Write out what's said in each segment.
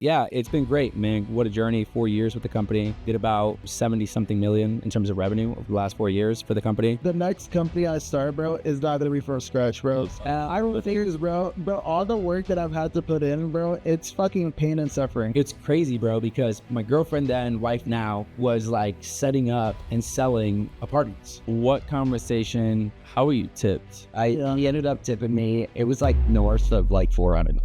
Yeah, it's been great, man. What a journey. 4 years with the company. Did about 70 something million in terms of revenue over the last 4 years for the company. The next company I start, bro, is not gonna be from scratch, bro. I don't think it's, bro, all the work that I've had to put in, bro, it's fucking pain and suffering. It's crazy, bro, because my girlfriend then, wife now, was like setting up and selling apartments. What conversation, how were you tipped? He ended up tipping me. It was like north of like 400.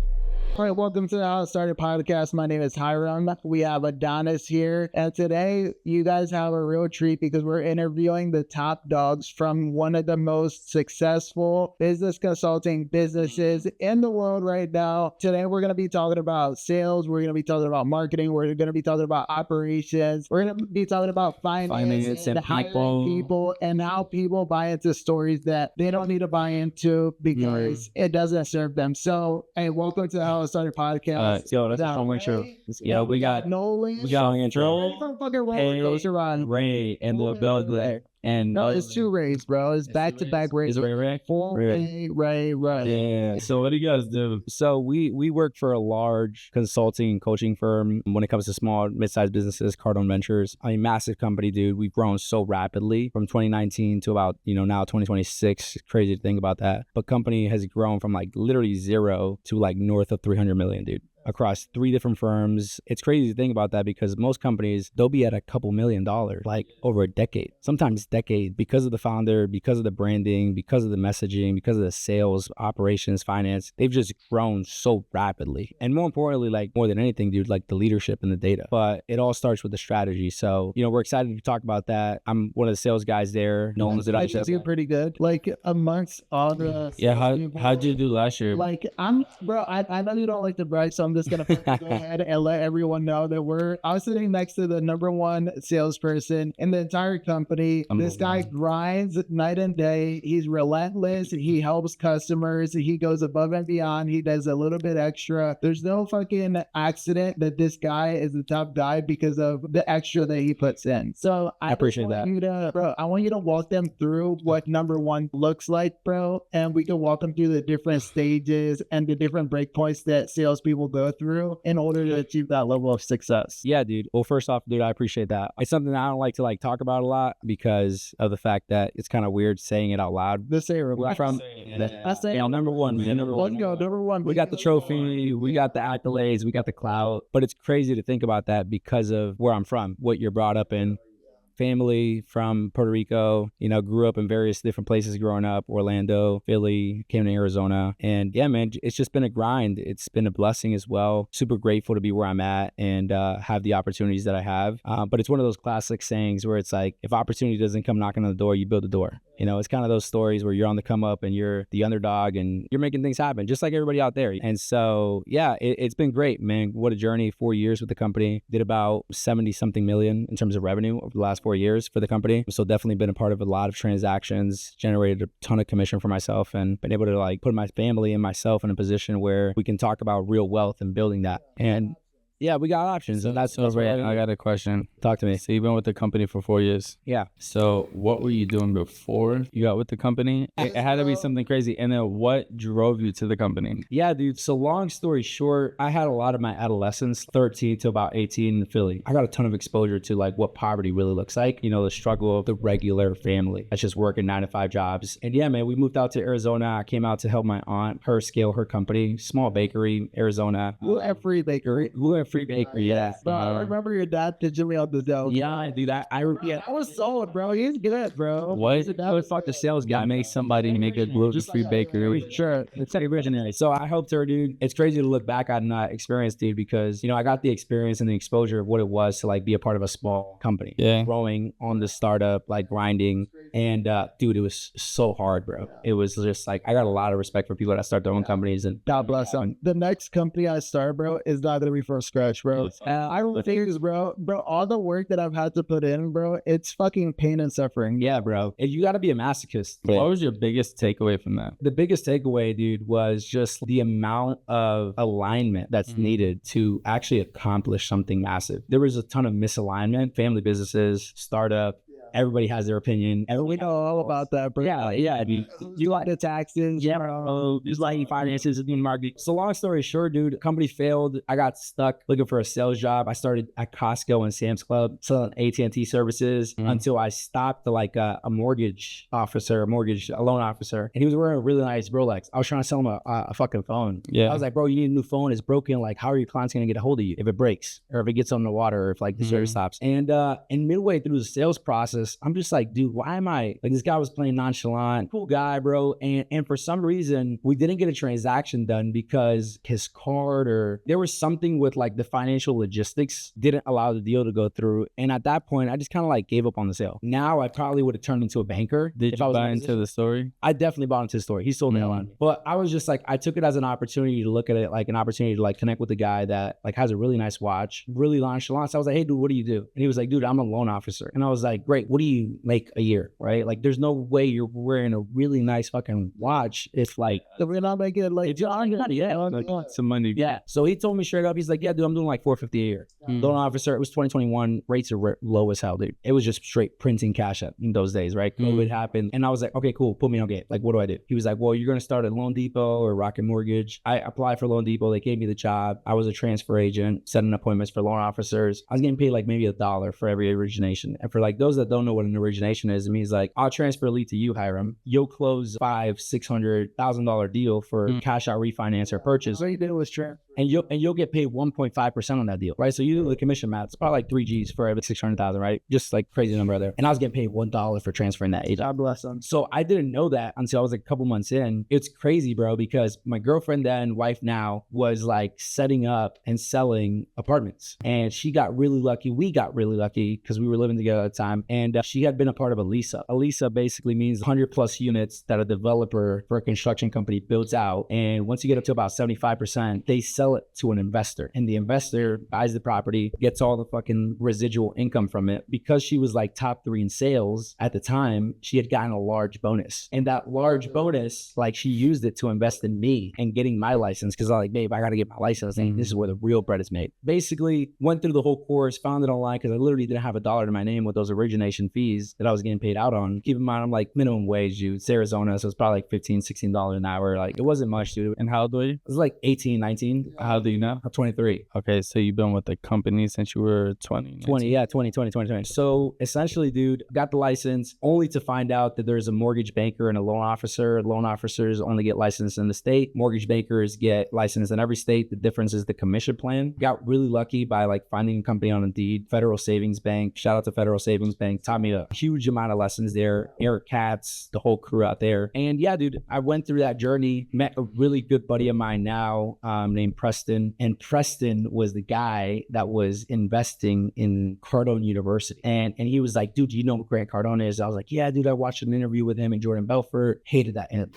All right, welcome to the How It Started podcast. My name is Hiram. We have Adonis here. And today, you guys have a real treat because we're interviewing the top dogs from one of the most successful business consulting businesses in the world right now. Today, we're going to be talking about sales. We're going to be talking about marketing. We're going to be talking about operations. We're going to be talking about finance and hiring people and how people buy into stories that they don't need to buy into because it doesn't serve them. So, hey, welcome to the How It Started podcast. Yo, let's make sure. Yo, we got Nolan. We got intro. Ray and Lil Bell. And no, it's two Rays, bro. It's back-to-back Rays. Is it Ray? Full Ray. Yeah. So what do you guys do? So we work for a large consulting and coaching firm when it comes to small, mid-sized businesses, Cardone Ventures. I mean, massive company, dude. We've grown so rapidly from 2019 to about, now 2026. It's crazy to think about that. But company has grown from like literally zero to like north of 300 million, dude, across 3 different firms. It's crazy to think about that because most companies, they'll be at a couple $1 million, like over a decade, sometimes decade, because of the founder, because of the branding, because of the messaging, because of the sales, operations, finance. They've just grown so rapidly. And more importantly, like more than anything, dude, like the leadership and the data. But it all starts with the strategy. So, we're excited to talk about that. I'm one of the sales guys there. Nolan's I think you're pretty good. Like amongst all the how'd you do last year? Like I know you don't like to brag, so I'm just gonna go ahead and let everyone know that I was sitting next to the number one salesperson in the entire company. This guy grinds night and day. He's relentless. He helps customers. He goes above and beyond. He does a little bit extra. There's no fucking accident that this guy is the top guy because of the extra that he puts in. So I appreciate that. I want you to walk them through what number one looks like, bro, and we can walk them through the different stages and the different breakpoints that salespeople go through in order to achieve that level of success. Yeah, dude. Well, first off, dude, I appreciate that. It's something that I don't like to talk about a lot because of the fact that it's kind of weird saying it out loud. Let's say number one, man. Number one. We got the trophy, we got the accolades, we got the clout, but it's crazy to think about that because of where I'm from, what you're brought up in. Family from Puerto Rico, grew up in various different places growing up, Orlando, Philly, came to Arizona. And yeah, man, it's just been a grind. It's been a blessing as well. Super grateful to be where I'm at and have the opportunities that I have. But it's one of those classic sayings where it's like, if opportunity doesn't come knocking on the door, you build the door. It's kind of those stories where you're on the come up and you're the underdog and you're making things happen, just like everybody out there. And so, yeah, it's been great, man. What a journey. 4 years with the company. Did about 70 something million in terms of revenue over the last 4 years for the company. So definitely been a part of a lot of transactions, generated a ton of commission for myself and been able to put my family and myself in a position where we can talk about real wealth and building that. And yeah, we got options. And that's right. I got a question. Talk to me. So you've been with the company for 4 years. Yeah. So what were you doing before you got with the company? It had to be something crazy. And then what drove you to the company? Yeah, dude. So long story short, I had a lot of my adolescence, 13 to about 18 in Philly. I got a ton of exposure to what poverty really looks like. The struggle of the regular family. That's just working 9 to 5 jobs. And yeah, man, we moved out to Arizona. I came out to help my aunt, her scale her company, small bakery, Arizona. Gluten-free bakery. Free bakery, yeah. Bro, I remember your dad teaching me on the dough. Yeah, I do that. I was solid, bro. He's good, bro. What? I would fuck the sales guy, make somebody make a gluten-free bakery. Sure. It's originary. So I helped her, dude. It's crazy to look back on that experience, dude, because, I got the experience and the exposure of what it was to be a part of a small company. Yeah. Growing on the startup, grinding. And dude, it was so hard, bro. It was just I got a lot of respect for people that start their own companies and God bless them. The next company I start, bro, is not going to be from scratch, bro. I don't think it's, bro, all the work that I've had to put in, bro, it's fucking pain and suffering. Yeah, bro. And you got to be a masochist. What was your biggest takeaway from that? The biggest takeaway, dude, was just the amount of alignment that's needed to actually accomplish something massive. There was a ton of misalignment, family businesses, startup, everybody has their opinion. And we know all about that, bro. Yeah. Dude. You like the taxes? Yeah, bro. Just like finances and marketing. So long story short, dude, company failed. I got stuck looking for a sales job. I started at Costco and Sam's Club selling AT&T services until I stopped like a mortgage officer, a loan officer, and he was wearing a really nice Rolex. I was trying to sell him a fucking phone. Yeah. I was like, bro, you need a new phone. It's broken. Like, how are your clients gonna get a hold of you if it breaks or if it gets on the water or if like the service stops? And midway through the sales process, I'm just like, dude, why am I like this guy was playing nonchalant, cool guy, bro, and for some reason we didn't get a transaction done because his card or there was something with like the financial logistics didn't allow the deal to go through. And at that point, I just kind of like gave up on the sale. Now I probably would have turned into a banker. Did you buy into the story? I definitely bought into the story. He sold the hell on me. But I was just like, I took it as an opportunity to look at it like an opportunity to like connect with the guy that like has a really nice watch, really nonchalant. So I was like, hey, dude, what do you do? And he was like, dude, I'm a loan officer. And I was like, great. What do you make a year? Right? Like, there's no way you're wearing a really nice fucking watch. It's like, we're not making it like, some money. yeah. So he told me straight up, he's like, yeah, dude, I'm doing like $450 a year. Loan officer, it was 2021. Rates are low as hell, dude. It was just straight printing cash up in those days, right? COVID happened. And I was like, okay, cool. Put me on game. Like, what do I do? He was like, well, you're going to start at Loan Depot or Rocket Mortgage. I applied for Loan Depot. They gave me the job. I was a transfer agent, setting appointments for loan officers. I was getting paid like maybe $1 for every origination. And for like those that don't know what an origination is, it means like, I'll transfer a lead to you, Hiram. You'll close $500,000-$600,000 deal for cash out refinance or purchase. what you did was transfer. And you'll get paid 1.5% on that deal, right? So you do the commission math. It's probably like 3 G's for every 600,000, right? Just like crazy number there. And I was getting paid $1 for transferring that agent. God bless them. So I didn't know that until I was like a couple months in. It's crazy, bro, because my girlfriend then, wife now, was like setting up and selling apartments. And she got really lucky. We got really lucky because we were living together at the time. And she had been a part of a lease-up. A lease-up basically means 100 plus units that a developer for a construction company builds out. And once you get up to about 75%, they sell it to an investor. And the investor buys the property, gets all the fucking residual income from it. Because she was like top 3 in sales at the time, she had gotten a large bonus. And that large bonus, like she used it to invest in me and getting my license. Cause I'm like, babe, I got to get my license. And this is where the real bread is made. Basically went through the whole course, found it online because I literally didn't have $1 to my name with those origination fees that I was getting paid out on. Keep in mind, I'm like minimum wage, dude. It's Arizona. So it's probably like $15-$16 an hour. Like it wasn't much, dude. And how old were you? It was like 18, 19. How old are you now? I'm 23. Okay, so you've been with the company since you were 20? 20, yeah, 20. So essentially, dude, got the license only to find out that there's a mortgage banker and a loan officer. Loan officers only get licensed in the state. Mortgage bankers get licensed in every state. The difference is the commission plan. Got really lucky by like finding a company on Indeed. Federal Savings Bank. Shout out to Federal Savings Bank. Taught me a huge amount of lessons there. Eric Katz, the whole crew out there. And yeah, dude, I went through that journey. Met a really good buddy of mine now named Preston. And Preston was the guy that was investing in Cardone University. And he was like, dude, do you know who Grant Cardone is? I was like, yeah, dude, I watched an interview with him and Jordan Belfort. Hated that. And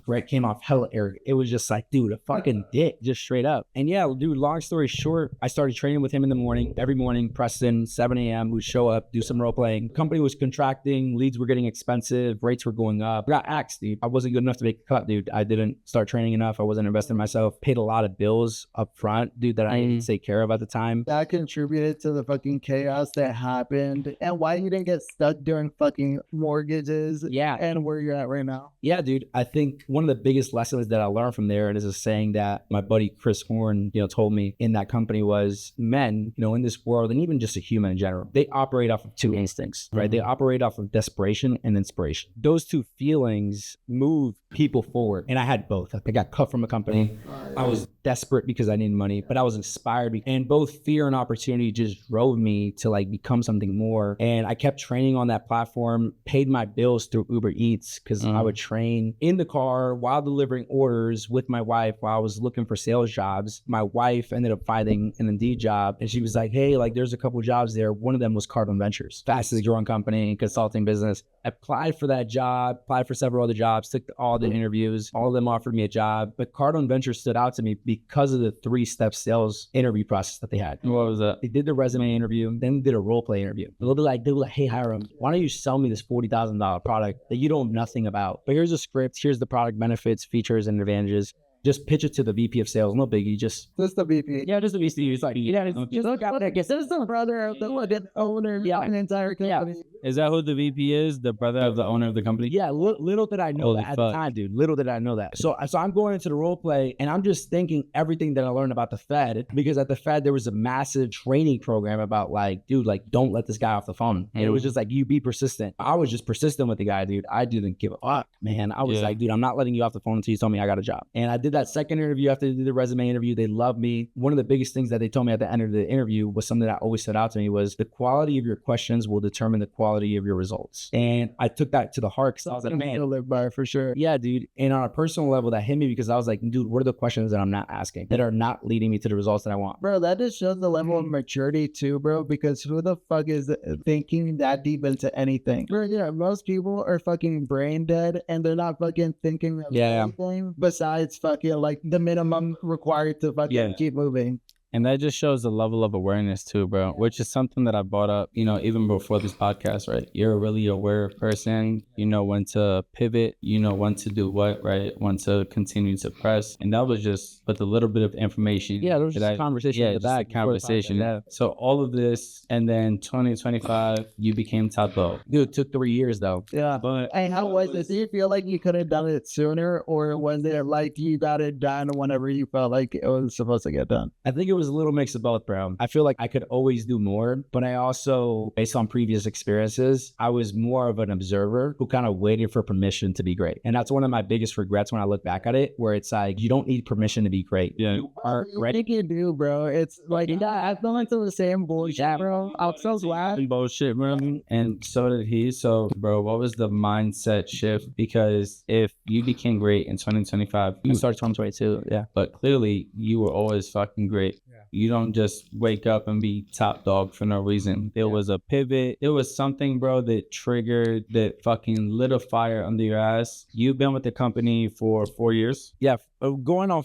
Grant came off hella arrogant. It was just like, dude, a fucking dick, just straight up. And yeah, dude, long story short, I started training with him in the morning. Every morning, Preston, 7 a.m., we'd show up, do some role playing. Company was contracting, leads were getting expensive, rates were going up. I got axed, dude. I wasn't good enough to make a cut, dude. I didn't start training enough. I wasn't investing in myself. Paid a lot of bills up front, dude, that I didn't take care of at the time. That contributed to the fucking chaos that happened and why you didn't get stuck during fucking mortgages. Yeah. And where you're at right now. Yeah, dude. I think one of the biggest lessons that I learned from there, and is a saying that my buddy Chris Horn, told me in that company was men, in this world, and even just a human in general, they operate off of 2 instincts, right? They operate off of desperation and inspiration. Those 2 feelings move people forward. And I had both. I got cut from a company. I was desperate because I needed money, but I was inspired. And both fear and opportunity just drove me to like become something more. And I kept training on that platform, paid my bills through Uber Eats because I would train in the car while delivering orders with my wife while I was looking for sales jobs. My wife ended up finding an Indeed job and she was like, hey, like there's a couple jobs there. One of them was Cardone Ventures, fastest growing company, consulting business. I applied for that job, applied for several other jobs, took all the interviews. All of them offered me a job, but Cardone Ventures stood out to me because of the 3-step sales interview process that they had. What was that? They did the resume interview, then did a role play interview. They'll be like, hey, Hiram, why don't you sell me this $40,000 product that you don't know nothing about? But here's a script, here's the product benefits, features, and advantages. Just pitch it to the VP of sales. No biggie. Just the VP. yeah, just the VP. It's like Look out there, this is the brother of the owner. Yeah, an entire company. Is that who the VP is? The brother of the owner of the company? yeah. Little did I know Holy that at the fuck. time, dude. Little did I know that. So I'm going into the role play, and I'm just thinking everything that I learned about the Fed, because at the Fed there was a massive training program about like, dude, like don't let this guy off the phone. And it was just like, you be persistent. I was just persistent with the guy, dude. I didn't give a fuck, man. I was like, dude, I'm not letting you off the phone until you tell me I got a job. And I did that second interview after they did the resume interview. They loved me. One of the biggest things that they told me at the end of the interview was something that always stood out to me was the quality of your questions will determine the quality of your results. And I took that to the heart because I was like, man, To live by for sure. yeah, dude. And on a personal level, that hit me because I was like, dude, what are the questions that I'm not asking that are not leading me to the results that I want? Bro, that just shows the level of maturity too, bro, because who the fuck is thinking that deep into anything? Bro, yeah, most people are fucking brain dead and they're not fucking thinking of anything besides fucking like the minimum required to fucking keep moving. And that just shows the level of awareness too, bro, which is something that I brought up, you know, even before this podcast, right? You're a really aware person. You know when to pivot, you know when to do what, right? When to continue to press. And that was just with a little bit of information. Yeah, there was just a conversation in the back. A conversation. Yeah. So all of this, and then 2025, you became top dog. Dude, it took 3 years though. Yeah. But Hey, how was it? Do you feel like you could have done it sooner, or was it like you got it done whenever you felt like it was supposed to get done? I think it was a little mix of both, bro. I feel like I could always do more, but I also, based on previous experiences, I was more of an observer who kind of waited for permission to be great. And that's one of my biggest regrets when I look back at it, where it's like, you don't need permission to be great. yeah, You are I ready. think you do, bro. It's like, I fell into the same bullshit, bro. I'm so glad. bullshit, bro. And so did he. So, bro, what was the mindset shift? Because if you became great in 2025, You started 2022. Yeah. but clearly you were always fucking great. You don't just wake up and be top dog for no reason. There was a pivot. There was something, bro, that triggered, that fucking lit a fire under your ass. You've been with the company for 4 years. Yeah. Going on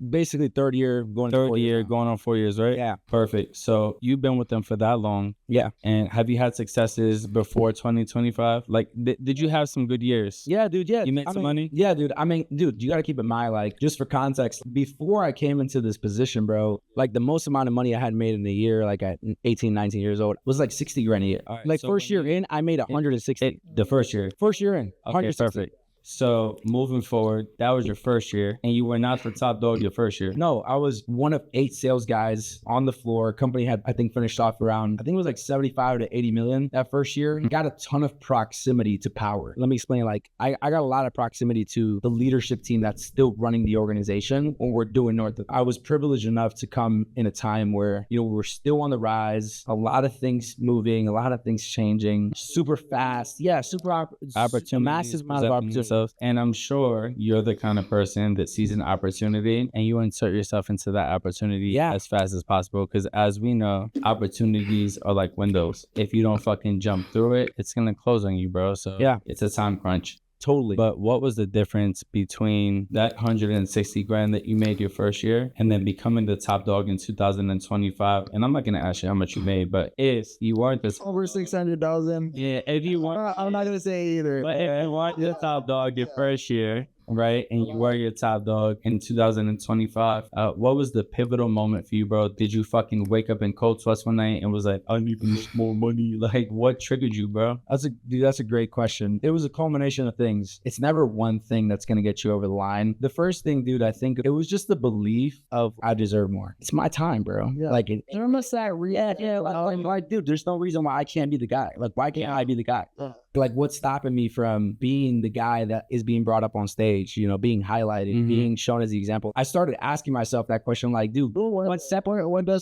basically third year, going Third year, going on 4 years, right? Yeah. Perfect. So you've been with them for that long. Yeah. And have you had successes before 2025? Like, did you have some good years? Yeah, dude. Yeah. You made I some mean, money? Yeah, dude. I mean, dude, you got to keep in mind, like, just for context, before I came into this position, bro, like the most amount of money I had made in a year, like at 18, 19 years old, was like 60 grand a year. All right, Like so first year in, I made 160. The first year. First year in. Okay, 160. perfect. So moving forward, that was your first year, and you were not the top dog your first year. No, I was one of 8 sales guys on the floor. Company had, I think, finished off around, I think it was like 75 to 80 million that first year. Got a ton of proximity to power. Let me explain. Like, I got a lot of proximity to the leadership team that's still running the organization when we're doing North. I was privileged enough to come in a time where, you know, we're still on the rise, a lot of things moving, a lot of things changing, super fast. Yeah, super Opportunities, a massive amount of opportunity. And I'm sure you're the kind of person that sees an opportunity and you insert yourself into that opportunity as fast as possible. Because as we know, opportunities are like windows. If you don't fucking jump through it, it's gonna close on you, bro. So Yeah. it's a time crunch. Totally. But what was the difference between that 160 grand that you made your first year and then becoming the top dog in 2025? And I'm not going to ask you how much you made, but if you weren't the Over 600,000. yeah, if you weren't, I'm not gonna say either. but if you weren't the top dog your first year, right, and you were your top dog in 2025, what was the pivotal moment for you, bro? Did you fucking wake up in cold sweats one night and was like, I need more money? Like, what triggered you, bro? That's a great question. It was a culmination of things. It's never one thing that's going to get you over the line. The first thing, dude, I think it was just the belief of I deserve more. It's my time, bro. Yeah. Like, Almost that like, dude, there's no reason why I can't be the guy. Like, why can't I be the guy? Like, what's stopping me from being the guy that is being brought up on stage, you know, being highlighted, being shown as the example? I started asking myself that question, like, dude, what does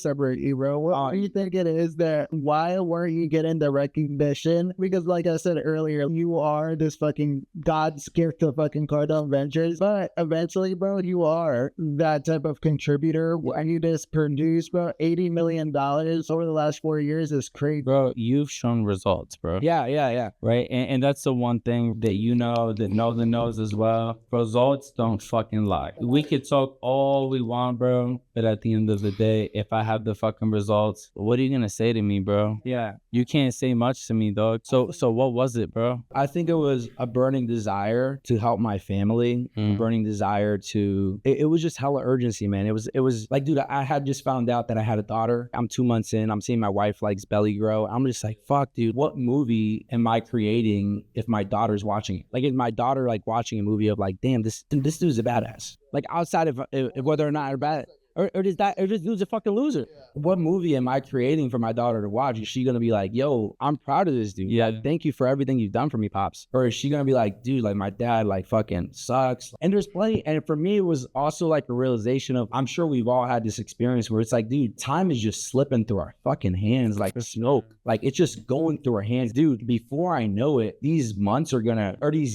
separate you, bro? What do you think it is that why weren't you getting the recognition? Because like I said earlier, you are this fucking God's gift to fucking Cardone Ventures, but eventually, bro, you are that type of contributor. And you just produced, bro, $80 million over the last 4 years is crazy. Bro, you've shown results, bro. yeah. Right? right? And that's the one thing that you know, that Nolan knows as well. Results don't fucking lie. We could talk all we want, bro, but at the end of the day, if I have the fucking results, what are you gonna say to me, bro? Yeah. You can't say much to me, dog. So what was it, bro? I think it was a burning desire to help my family, a burning desire to, it was just hella urgency, man. It was like, dude, I had just found out that I had a daughter. I'm 2 months in, I'm seeing my wife like's belly grow. I'm just like, fuck, dude, what movie am I creating if my daughter's watching it? Like, is my daughter like watching a movie of like, damn, this dude's a badass. Like, outside of whether or not they're bad. Or this dude's a fucking loser. What movie am I creating for my daughter to watch? Is she gonna be like, yo, I'm proud of this dude. Yeah. Like, thank you for everything you've done for me, Pops. Or is she gonna be like, dude, like my dad like fucking sucks? And there's plenty. And for me, it was also like a realization of, I'm sure we've all had this experience where it's like, dude, time is just slipping through our fucking hands like smoke. Like, it's just going through our hands. Dude, before I know it, these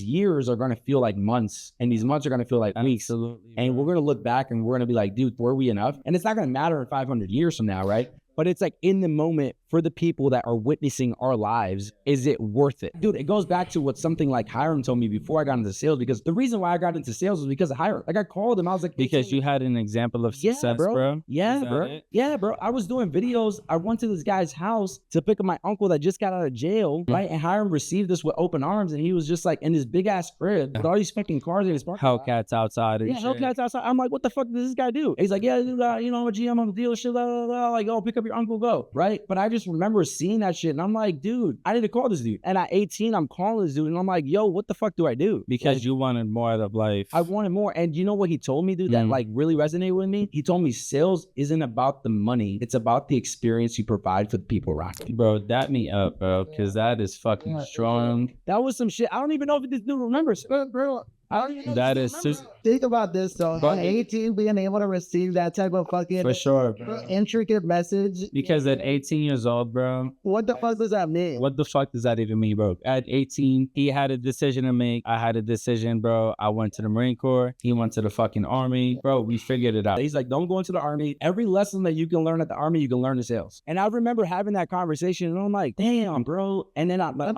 years are gonna feel like months. And these months are gonna feel like weeks. Absolutely. And we're gonna look back and we're gonna be like, dude, were we enough? And it's not gonna matter in 500 years from now, right? But it's like, in the moment, for the people that are witnessing our lives, is it worth it? Dude, it goes back to what something like Hiram told me before I got into sales, because the reason why I got into sales was because of Hiram. Like, I called him, I was like, Because you had an example of success, bro. Yeah, Is that bro. it? Yeah, bro. I was doing videos. I went to this guy's house to pick up my uncle that just got out of jail, right? And Hiram received us with open arms, and he was just like in his big ass crib with all these fucking cars in his parking lot. Hellcats outside and Yeah, shit. Hellcats outside. I'm like, what the fuck does this guy do? He's like, yeah, dude, you know, I'm a GM on the dealership, blah, blah, blah. Like, oh, pick up your uncle, go, right? But I just remember seeing that shit, and I'm like, dude, I need to call this dude. And at 18, I'm calling this dude, and I'm like, yo, what the fuck do I do? Because you wanted more out of life. I wanted more. And you know what he told me, dude, that like really resonated with me? He told me sales isn't about the money. It's about the experience you provide for the people around you. Bro, dap me up, bro, because that is fucking strong. That was some shit. I don't even know if this dude remembers. Bro, I don't even know. That is just, Think about this though. But- At 18, being able to receive that type of fucking for sure, bro. intricate message. Because at 18 years old, bro, What the fuck does that mean? what the fuck does that even mean, bro? At 18, he had a decision to make. I had a decision, bro. I went to the Marine Corps. He went to the fucking Army. Bro, we figured it out. He's like, don't go into the Army. Every lesson that you can learn at the Army, you can learn in sales. And I remember having that conversation, and I'm like, damn, bro. And then I'm like,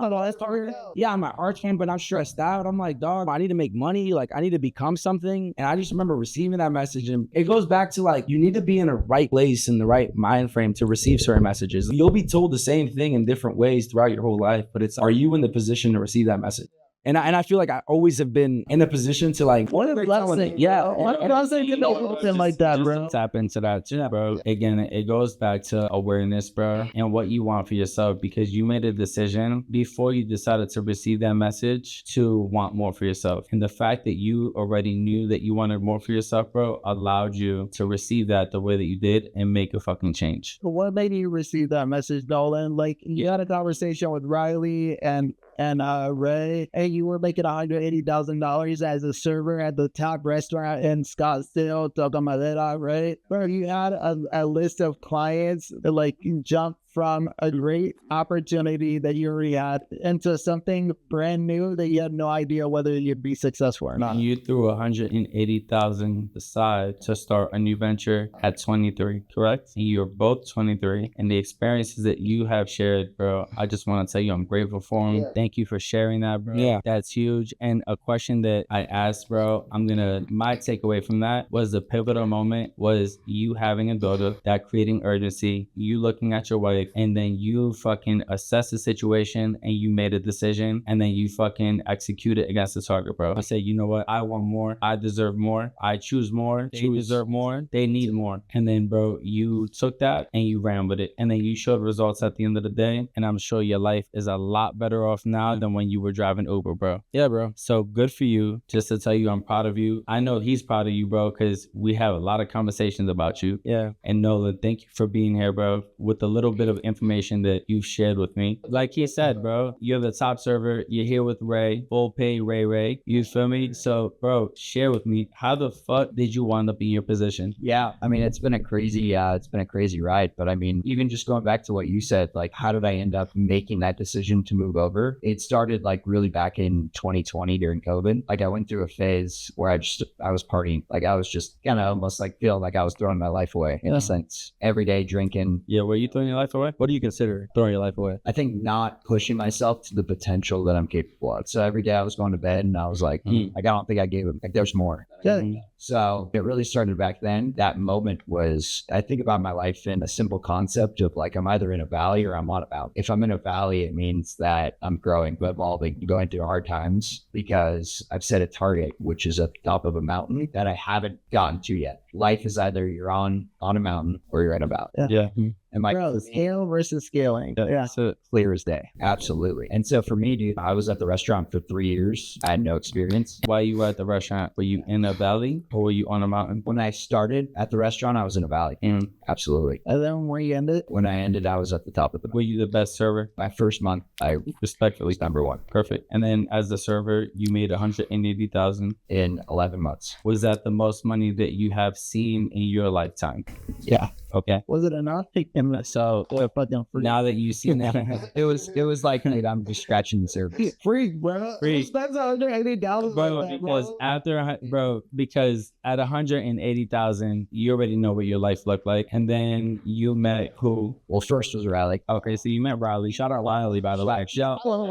yeah, I'm an arch fan, but I'm stressed out. I'm like, dog, I need to make money. Like, I need to become something. And I just remember receiving that message. And it goes back to like, you need to be in the right place, in the right mind frame to receive certain messages. You'll be told the same thing in different ways throughout your whole life, but it's, are you in the position to receive that message? And I feel like I always have been in a position to like, What a blessing. yeah. What a blessing to know something like that, bro. Tap into that too, bro. Again, it goes back to awareness, bro, and what you want for yourself, because you made a decision before you decided to receive that message to want more for yourself. And the fact that you already knew that you wanted more for yourself, bro, allowed you to receive that the way that you did and make a fucking change. What made you receive that message, Nolan? Like, you had a conversation with Riley and Ray, and you were making $180,000 as a server at the top restaurant in Scottsdale, Tocamadera, right? Where you had a list of clients that like jumped from a great opportunity that you already had into something brand new that you had no idea whether you'd be successful or not. You threw $180,000 aside to start a new venture at 23, correct? And you're both 23, and the experiences that you have shared, bro, I just want to tell you I'm grateful for them. Yeah. Thank you for sharing that, bro. Yeah. That's huge. And a question that I asked, bro, my takeaway from that was the pivotal moment was you having a daughter, that creating urgency, you looking at your wife, and then you fucking assess the situation and you made a decision, and then you fucking execute it against the target, bro. I said, you know what? I want more. I deserve more. I choose more. They deserve more. They need more. And then, bro, you took that and you ran with it. And then you showed results at the end of the day. And I'm sure your life is a lot better off now than when you were driving Uber, bro. Yeah, bro. So good for you. Just to tell you, I'm proud of you. I know he's proud of you, bro, because we have a lot of conversations about you. Yeah. And Nolan, thank you for being here, bro, with a little bit of information that you've shared with me. Like he said, bro, you're the top server. You're here with Ray, full pay Ray. You feel me? So, bro, share with me, how the fuck did you wind up in your position? Yeah, I mean, it's been a crazy ride. But I mean, even just going back to what you said, like, how did I end up making that decision to move over? It started like really back in 2020 during COVID. Like, I went through a phase where I was partying. Like, I was just kind of almost like feel like I was throwing my life away in a sense. Every day drinking. Yeah, were you throwing your life away? away? What do you consider throwing your life away? I think not pushing myself to the potential that I'm capable of. So every day I was going to bed and I was like, I don't think I gave it. Like, there's more. Yeah. So it really started back then. That moment was, I think about my life in a simple concept of like, I'm either in a valley or I'm on a mountain. If I'm in a valley, it means that I'm growing, evolving, going through hard times because I've set a target, which is at the top of a mountain that I haven't gotten to yet. Life is either you're on a mountain or you're in a valley. Yeah. And my Bro, scale versus scaling. Yeah. so clear as day. Absolutely. And so for me, dude, I was at the restaurant for 3 years. I had no experience. While you were at the restaurant, were you in a valley or were you on a mountain? When I started at the restaurant, I was in a valley. Absolutely. And then when you ended, When I ended, I was at the top of the Were you the best server? My first month, I Respectfully. was number one Perfect. And then as the server, you made 180,000. in 11 months. Was that the most money that you have seen in your lifetime? Yeah. Okay. was it enough? So now that you've seen that, It was like, dude, I'm just scratching the surface. Free, bro. Free. That's $180. because at 180,000, you already know what your life looked like. And then you met who? Well, first was Riley. Okay, so you met Riley. Shout out Riley, by the way. Shout out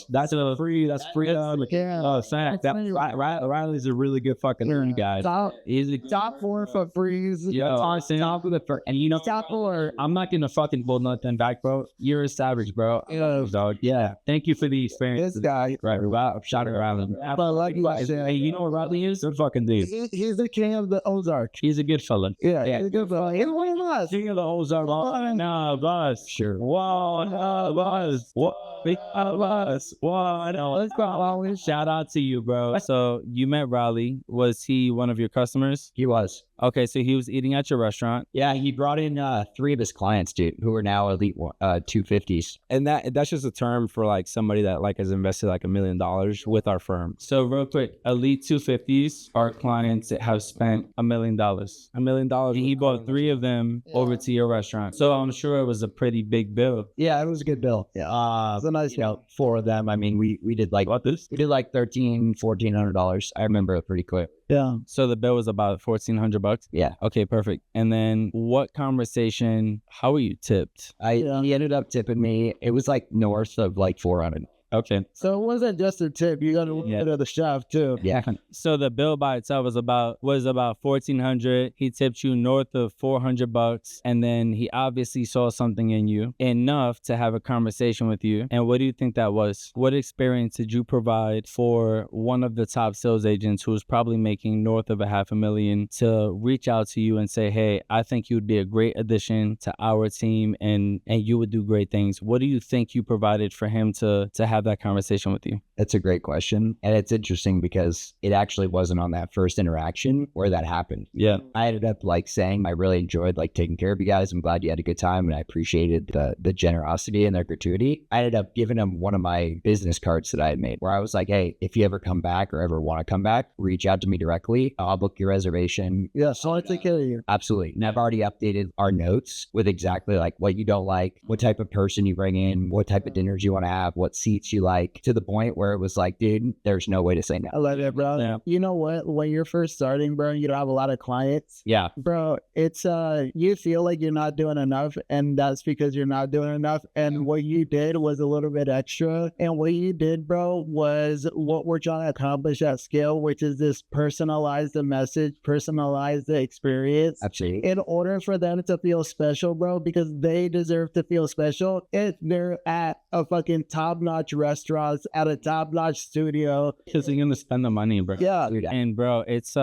that's a free. That's free. Yeah. Oh, fact. Riley's a really good fucking guy. Top, He's a top 4 for freeze. Yo, top of the first, and you know, Top 4. I'm not gonna fucking hold nothing back, bro. You're a savage, bro. Yeah. Dog. Yeah. Thank you for the experience. This guy. Right. Wow. Shout out Riley. I like that shit. Hey, you know what Riley is? Good fucking dude. He's the king of the Ozark. He's a good fella. Yeah, he's a good fella. He's one of us. King of the Ozark. Nah, boss. Sure. Whoa, boss. What? Boss. What? Let's go. Shout out to you, bro. So you met Riley. Was he one of your customers? He was. Okay, so he was eating at your restaurant. Yeah, he brought in 3 of his clients, dude, who are now elite 250s. And that's just a term for like somebody that like has invested like $1 million with our firm. So real quick, elite 250s are clients that have spent $1 million. $1 million. And he bought 3 of them over to your restaurant. So I'm sure it was a pretty big bill. Yeah, it was a good bill. Yeah, It's a nice bill. 4 of them. I mean, we did like What this? we did like $1,400. I remember it pretty quick. Yeah. So the bill was about $1,400. Yeah. Okay, perfect. And then what conversation? How were you tipped? He ended up tipping me. It was like north of like 400. Okay. So it wasn't just a tip. You got to look at the chef too. Yeah. So the bill by itself was about $1,400. He tipped you north of $400, and then he obviously saw something in you enough to have a conversation with you. And what do you think that was? What experience did you provide for one of the top sales agents who was probably making north of $500,000 to reach out to you and say, "Hey, I think you would be a great addition to our team, and you would do great things." What do you think you provided for him to have that conversation with you? That's a great question. And it's interesting because it actually wasn't on that first interaction where that happened. Yeah. I ended up like saying, I really enjoyed like taking care of you guys. I'm glad you had a good time. And I appreciated the generosity and their gratuity. I ended up giving him one of my business cards that I had made where I was like, hey, if you ever come back or ever want to come back, reach out to me directly. I'll book your reservation. Yeah, so I take care of you. Absolutely. And I've already updated our notes with exactly like what you don't like, what type of person you bring in, what type of dinners you want to have, what seats you like, to the point where it was like, dude, there's no way to say no. I love it, bro. Yeah. You know what? When you're first starting, bro, you don't have a lot of clients. Yeah. Bro, it's you feel like you're not doing enough, and that's because you're not doing enough. And what you did was a little bit extra. And what you did, bro, was what we're trying to accomplish at scale, which is this personalize the message, personalize the experience. Absolutely. In order for them to feel special, bro, because they deserve to feel special if they're at a fucking top-notch restaurant, at a top-notch studio. Because you're gonna spend the money, bro. Yeah. And bro, it's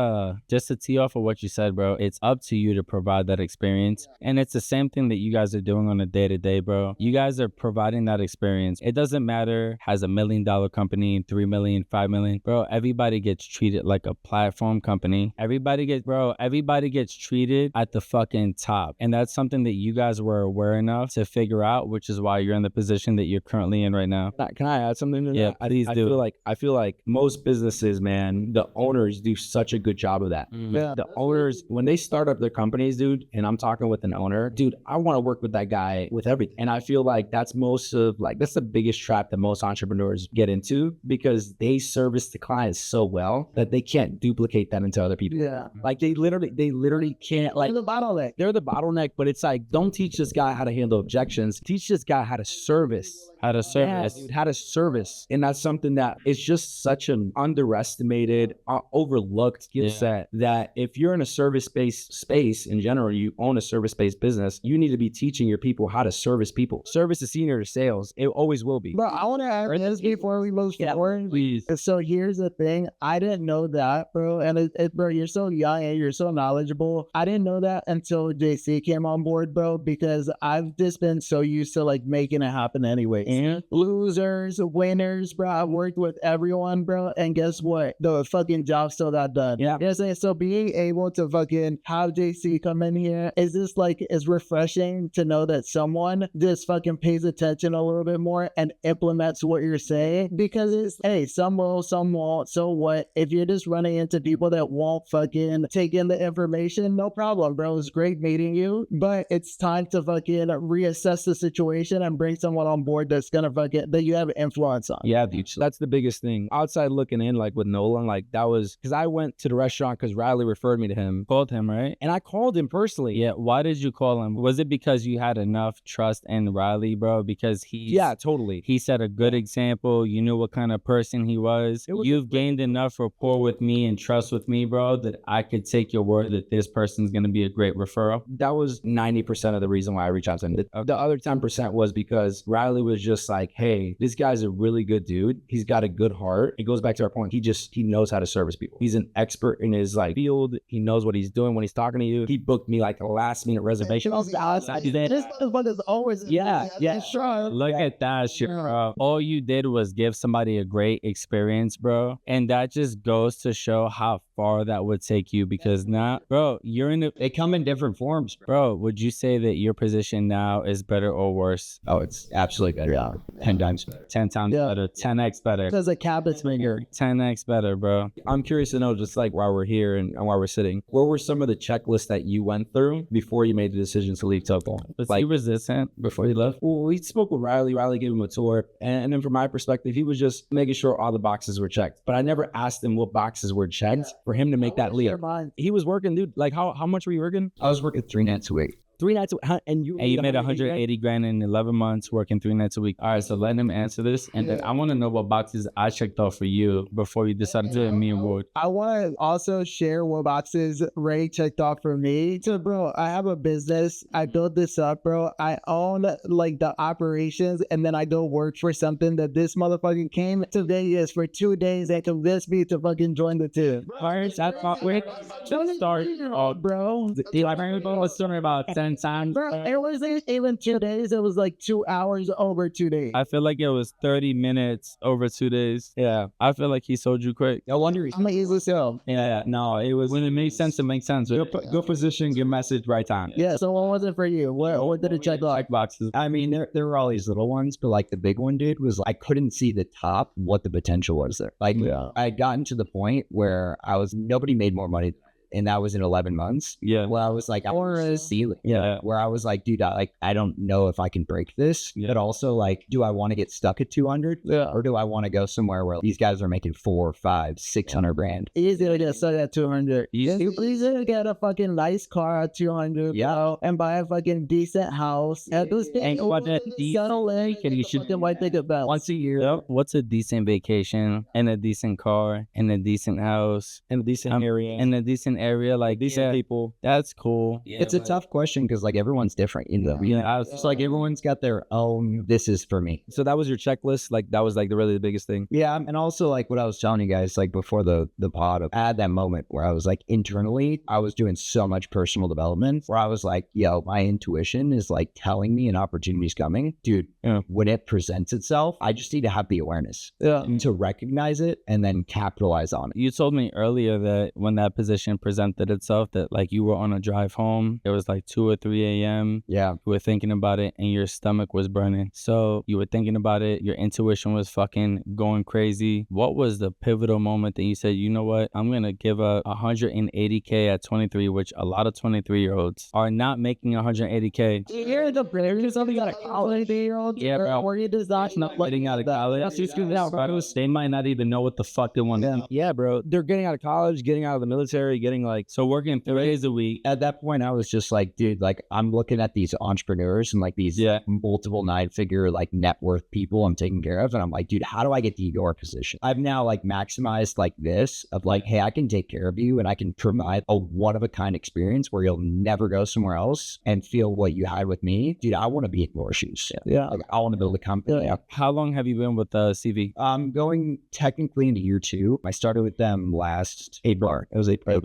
just to tee off of what you said, bro. It's up to you to provide that experience, and it's the same thing that you guys are doing on a day-to-day, bro. You guys are providing that experience. It doesn't matter has $1 million company, 3 million, 5 million, bro. Everybody gets treated like a platform company. Everybody gets treated at the fucking top, and that's something that you guys were aware enough to figure out, which is why you're in the position that you're you're currently in right now? Can I add something to Yeah, that? please do. I feel like most businesses, man, the owners do such a good job of that. Yeah. The owners, when they start up their companies, dude, and I'm talking with an owner, dude, I want to work with that guy with everything. And I feel like that's that's the biggest trap that most entrepreneurs get into, because they service the clients so well that they can't duplicate that into other people. Yeah. Like they literally can't, like, The bottleneck. they're the bottleneck, but it's like, don't teach this guy how to handle objections. Teach this guy how to service. How to service. Dude, how to service. And that's something that is just such an underestimated, overlooked skill set, that if you're in a service-based space in general, you own a service-based business, you need to be teaching your people how to service people. Service is senior to sales. It always will be. Bro, I want to ask this before we move forward. Please. So here's the thing. I didn't know that, bro. And bro, you're so young and you're so knowledgeable. I didn't know that until JC came on board, bro, because I've just been so used to like making it happen anyway. And losers, winners, bro. I worked with everyone, bro. And guess what? The fucking job still got done. Yeah. You know what I'm saying? So being able to fucking have JC come in here is just like, it's refreshing to know that someone just fucking pays attention a little bit more and implements what you're saying, because it's, hey, some will, some won't. So what? If you're just running into people that won't fucking take in the information, no problem, bro. It's great meeting you, but it's time to fucking reassess the situation and bring someone on board that's gonna fucking, that you have influence on. Yeah, dude. So that's the biggest thing. Outside looking in, like with Nolan, like that was because I went to the restaurant because Riley referred me to him. Called him, right? And I called him personally. Yeah. Why did you call him? Was it because you had enough trust in Riley, bro? Because Yeah, totally. he set a good example. You knew what kind of person he was. You've gained enough rapport with me and trust with me, bro, that I could take your word that this person's going to be a great referral. That was 90% of the reason why I reached out to him. The other 10% was because Riley was just like, hey, this guy's a really good dude. He's got a good heart. It goes back to our point. He knows how to service people. He's an expert in his like field. He knows what he's doing when he's talking to you. He booked me like a last minute reservation. This motherfucker's always sure. Look at that shit, bro. All you did was give somebody a great experience, bro. And that just goes to show how far that would take you, because now, bro, They come in different forms, bro. bro, would you say that your position now is better or worse? Oh, it's absolutely better. Yeah. 10 times better. 10 times better, 10x better, As a cabinet maker. 10x better, bro. I'm curious to know, just like while we're here and while we're sitting, what were some of the checklists that you went through before you made the decision to leave Topo? Was Like he resistant before you left? well, we spoke with Riley. Riley gave him a tour. And then from my perspective, he was just making sure all the boxes were checked. But I never asked him what boxes were checked for him to make that leap. He was working, dude. Like how much were you working? I was working 3 nights a week. 3 nights, and you made 180 grand in 11 months working 3 nights a week. All right, so let him answer this. And then I want to know what boxes I checked off for you before you decided to do me and Wood. I want to also share what boxes Ray checked off for me. So, bro, I have a business. I built this up, bro. I own like the operations, and then I go work for something that this motherfucker came to Vegas for 2 days and convinced me to fucking join the team. First, I thought we're just start. Oh, Bro, the library was talking about 10 times. bro, it wasn't even 2 days. It was like 2 hours over 2 days. I feel like it was 30 minutes over 2 days. Yeah. I feel like he sold you quick. No wonder he's. I'm gonna easily sell. Yeah. No, it was When it makes sense, it makes sense. good position, good message, right time. Yeah, so what was it for you? What did it check off? Check boxes. I mean, there were all these little ones, but like the big one, dude, was I couldn't see the top, what the potential was there. Like I had gotten to the point where nobody made more money than and that was in 11 months. Yeah. Well, I was like, I was a ceiling. Yeah. Where I was like, dude, I don't know if I can break this. Yeah. But also, like, do I want to get stuck at 200? Yeah. Or do I want to go somewhere where these guys are making 4, 5, 600 grand? Easy to get stuck at 200. Easy. Easy to get a fucking nice car at 200. Yeah. Bro, and buy a fucking decent house. At this And what that settle in. and you should Fucking might think about once a year. Yep. What's a decent vacation and a decent car and a decent house In a decent area. in a decent area? Like decent people. That's cool. It's a tough question because like everyone's different, you know. Yeah. It's like everyone's got their own. This is for me. So that was your checklist. Like that was like really the biggest thing. Yeah, and also like what I was telling you guys like before the pod, I had that moment where I was like internally, I was doing so much personal development where I was like, yo, my intuition is like telling me an opportunity's coming, dude. Yeah. When it presents itself, I just need to have the awareness to recognize it and then capitalize on it. You told me earlier that when that position presented itself that like you were on a drive home. It was like 2 or 3 a.m. Yeah. You were thinking about it and your stomach was burning. So you were thinking about it. Your intuition was fucking going crazy. What was the pivotal moment that you said, you know what? I'm going to give up 180K at 23, which a lot of 23-year-olds are not making 180K. You're the there's something got a college year-old. Yeah, bro. Or you just not Getting out of college. That's just good out, bro. They might not even know what the fuck they want to do. Yeah, bro. They're getting out of college, getting out of the military, getting like So working 3 days a week. At that point, I was just like, dude, like I'm looking at these entrepreneurs and like these multiple 9-figure like net worth people I'm taking care of. And I'm like, dude, how do I get to your position? I've now like maximized like this of like, hey, I can take care of you and I can provide a one-of-a-kind experience where you'll never go somewhere else and feel what you had with me. Dude, I want to be in your shoes. Yeah. Like, I want to build a company. Yeah. How long have you been with CV? I'm going technically into year 2. I started with them last April. It was April.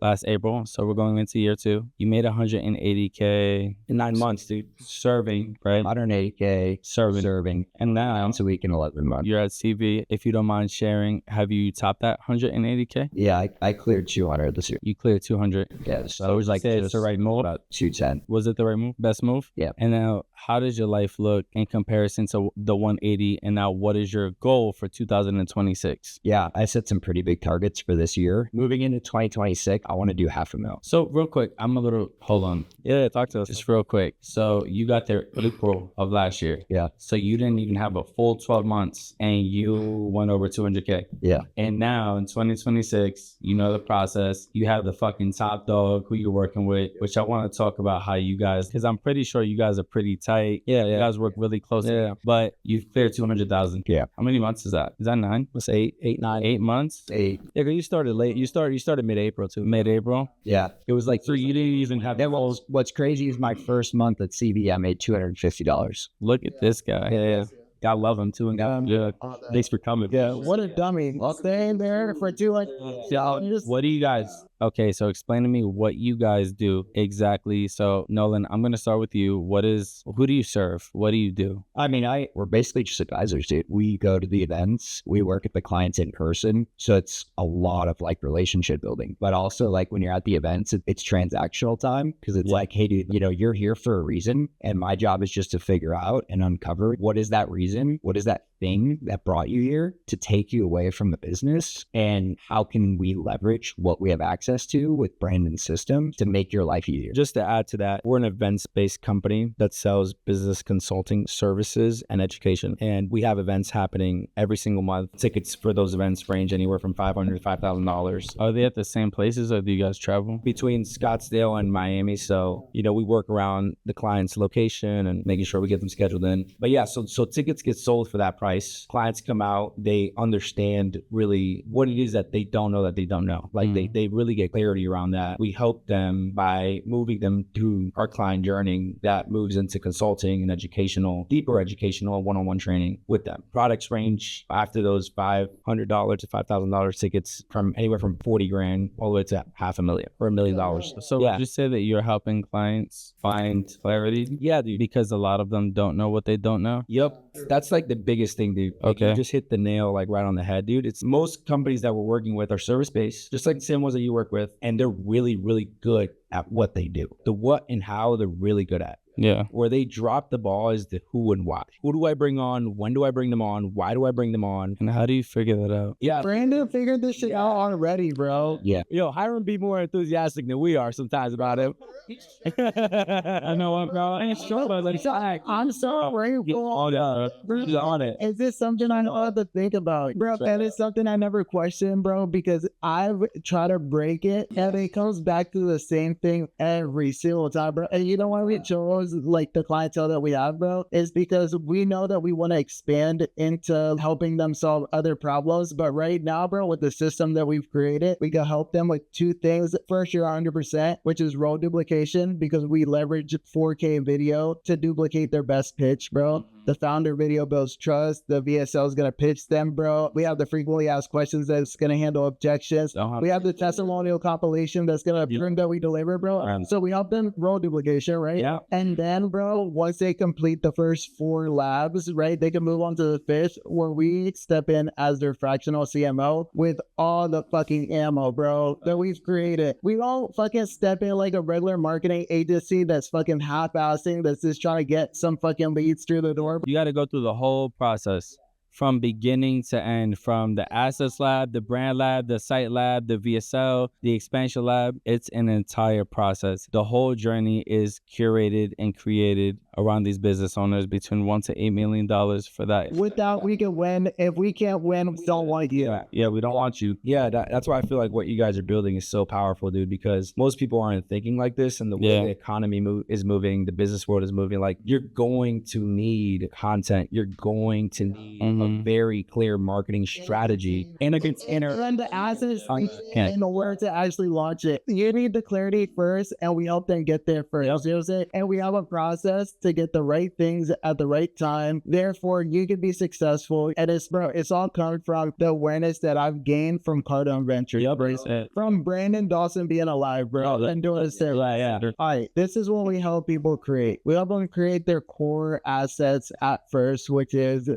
Last April. So we're going into year 2. You made 180K in 9 months, dude. serving, right? 180K serving. And now Once a week in 11 months. you're at CV. If you don't mind sharing, have you topped that 180K? Yeah, I cleared 200 this year. You cleared 200. Yeah, so it was like It's the right move. about 210. Was it the right move? Best move? Yeah. And now, how does your life look in comparison to the 180? And now, what is your goal for 2026? Yeah, I set some pretty big targets for this year. Moving into 2026, I want to do $500,000. So, real quick, hold on. Yeah, talk to us. Just real quick. So, you got there April of last year. Yeah. So, you didn't even have a full 12 months and you went over 200K. Yeah. And now in 2026, you know the process. You have the fucking top dog who you're working with, which I want to talk about how you guys, because I'm pretty sure you guys are pretty tight. Yeah. You guys work really closely. Yeah. But you've cleared 200,000. Yeah. How many months is that? Is that 9? Let's say 8, 9. 8 months? 8. Yeah, because you started late. You started mid-April too. Mid-April? Yeah. It was like So you didn't even have that was what's crazy is my first month at CV, I made $250. Look at this guy. Yeah. I love him too. And Yeah. thanks for coming. Yeah, what a dummy. Staying there for 200. What do you guys? Okay, so explain to me what you guys do exactly. So Nolan, I'm gonna start with you. Who do you serve? What do you do? I mean, we're basically just advisors, dude. We go to the events, we work with the clients in person. So it's a lot of like relationship building, but also like when you're at the events, it's transactional time because it's like, hey, dude, you're here for a reason. And my job is just to figure out and uncover what is that reason? What is that thing that brought you here to take you away from the business? And how can we leverage what we have access to with brand and system to make your life easier? Just to add to that, we're an events-based company that sells business consulting services and education. And we have events happening every single month. Tickets for those events range anywhere from $500 to $5,000. Are they at the same places or do you guys travel? Between Scottsdale and Miami. So, we work around the client's location and making sure we get them scheduled in. But yeah, so tickets get sold for that price. Clients come out, they understand really what it is that they don't know that they don't know. Like they really get clarity around that. We help them by moving them through our client journey that moves into consulting and deeper educational one-on-one training with them. Products range after those $500 to $5,000 tickets from anywhere from 40 grand all the way to $500,000 or $1 million. So would you say that you're helping clients find clarity? Yeah, dude. Because a lot of them don't know what they don't know. Yep. That's like the biggest thing, dude. Like, Okay. You just hit the nail like right on the head, dude. It's most companies that we're working with are service-based, just like the same ones that you work with. And they're really, really good at what they do. The what and how they're really good at. Yeah. Where they drop the ball is the who and why. Who do I bring on? When do I bring them on? Why do I bring them on? And how do you figure that out? Yeah. Brandon figured this shit out already, bro. Yeah. Hiram be more enthusiastic than we are sometimes about it. I know what, bro. I ain't sure, but I'm so grateful. On it. Is this something I know to think about? Bro, that is something I never questioned, bro, because I've tried to break it and it comes back to the same thing every single time, bro. And you know why we chose like the clientele that we have, bro, is because we know that we want to expand into helping them solve other problems. But right now, bro, with the system that we've created, we can help them with 2 things. First, you're 100%, which is role duplication, because we leverage 4K video to duplicate their best pitch, bro. The founder video builds trust. The VSL is going to pitch them, bro. We have the frequently asked questions that's going to handle objections. We have the testimonial compilation that's going to prove that we deliver, bro. So we help them role duplication, right? Yeah. And then, bro, once they complete the first 4 labs, right, they can move on to the 5th, where we step in as their fractional CMO with all the fucking ammo, bro, that we've created. We don't fucking step in like a regular marketing agency that's fucking half-assing, that's just trying to get some fucking leads through the door. You got to go through the whole process from beginning to end, from the assets lab, the brand lab, the site lab, the VSL, the expansion lab. It's an entire process. The whole journey is curated and created around these business owners between $1 to $8 million for that. With that, we can win. If we can't win, we don't want you. Yeah, we don't want you. Yeah, that's why I feel like what you guys are building is so powerful, dude, because most people aren't thinking like this, and the way the economy is moving, the business world is moving. Like, you're going to need content. You're going to need a very clear marketing strategy and a container. And the assets in order to actually launch it. You need the clarity first, and we help them get there first. You know what I'm saying? And we have a process to get the right things at the right time. Therefore, you can be successful. And it's all coming from the awareness that I've gained from Cardone Ventures. From Brandon Dawson being alive, bro, and doing this there. All right, this is what we help people create. We help them create their core assets at first, which is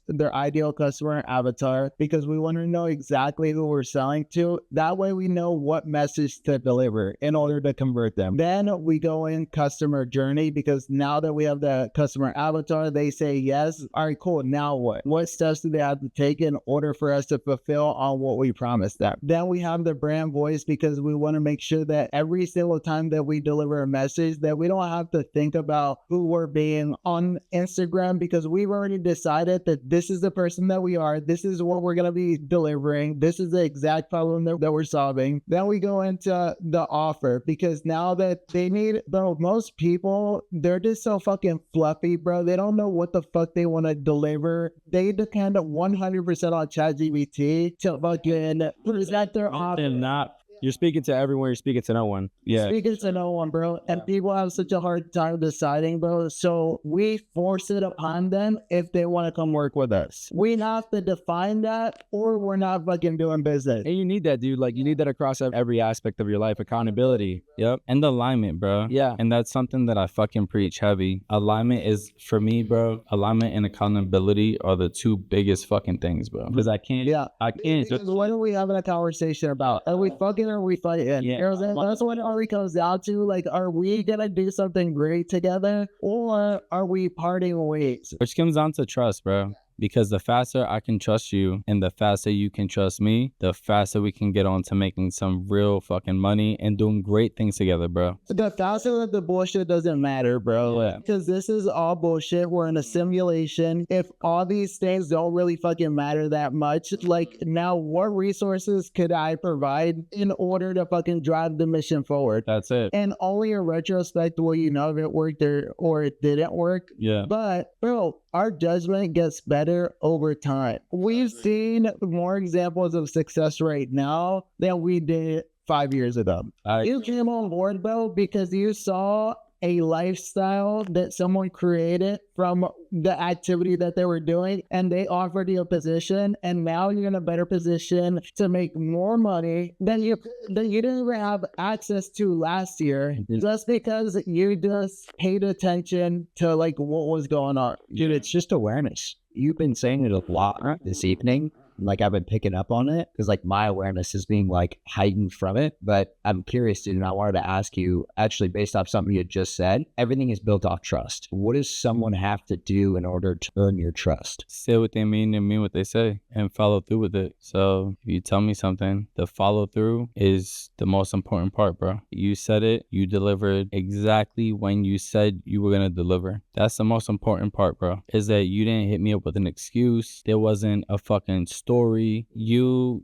their ideal customer avatar, because we want to know exactly who we're selling to. That way we know what message to deliver in order to convert them. Then we go in customer journey, because now that we have the customer avatar, they say yes. All right, cool. Now what? What steps do they have to take in order for us to fulfill on what we promised them? Then we have the brand voice, because we want to make sure that every single time that we deliver a message, that we don't have to think about who we're being on Instagram, because we've already decided that this is the person that we are. This is what we're going to be delivering. This is the exact problem that we're solving. Then we go into the offer, because now that they need, bro, most people, they're just so fucking fluffy, bro. They don't know what the fuck they want to deliver. They depend 100% on ChatGPT to fucking present their offer. And not. You're speaking to everyone, you're speaking to no one. Yeah. Speaking to no one, bro. And people have such a hard time deciding, bro. So we force it upon them if they want to come work with us. We have to define that, or we're not fucking doing business. And you need that, dude. Like, you need that across every aspect of your life. Accountability. Yep. And alignment, bro. Yeah. And that's something that I fucking preach heavy. Alignment is, for me, bro, alignment and accountability are the 2 biggest fucking things, bro. Because I can't just... What are we having a conversation about? Are we fucking, or are we fighting? Yeah. You know what I'm saying? That's what it already comes down to. Like, are we gonna do something great together, or are we parting ways? Which comes down to trust, bro. Because the faster I can trust you and the faster you can trust me, the faster we can get on to making some real fucking money and doing great things together, bro. The faster that the bullshit doesn't matter, bro. Yeah. Because this is all bullshit. We're in a simulation. If all these things don't really fucking matter that much, like, now what resources could I provide in order to fucking drive the mission forward? That's it. And only in retrospect will you know if it worked or it didn't work. Yeah. But, bro, our judgment gets better over time. We've seen more examples of success right now than we did 5 years ago. You came on board, bro, because you saw a lifestyle that someone created from the activity that they were doing, and they offered you a position, and now you're in a better position to make more money than you didn't even have access to last year, just because you just paid attention to like what was going on. Dude, it's just awareness. You've been saying it a lot this evening. Like, I've been picking up on it because like my awareness is being like heightened from it. But I'm curious, dude, and I wanted to ask you, actually, based off something you had just said, everything is built off trust. What does someone have to do in order to earn your trust? Say what they mean and mean what they say and follow through with it. So if you tell me something, the follow through is the most important part, bro. You said it, you delivered exactly when you said you were going to deliver. That's the most important part, bro, is that you didn't hit me up with an excuse. There wasn't a fucking story. You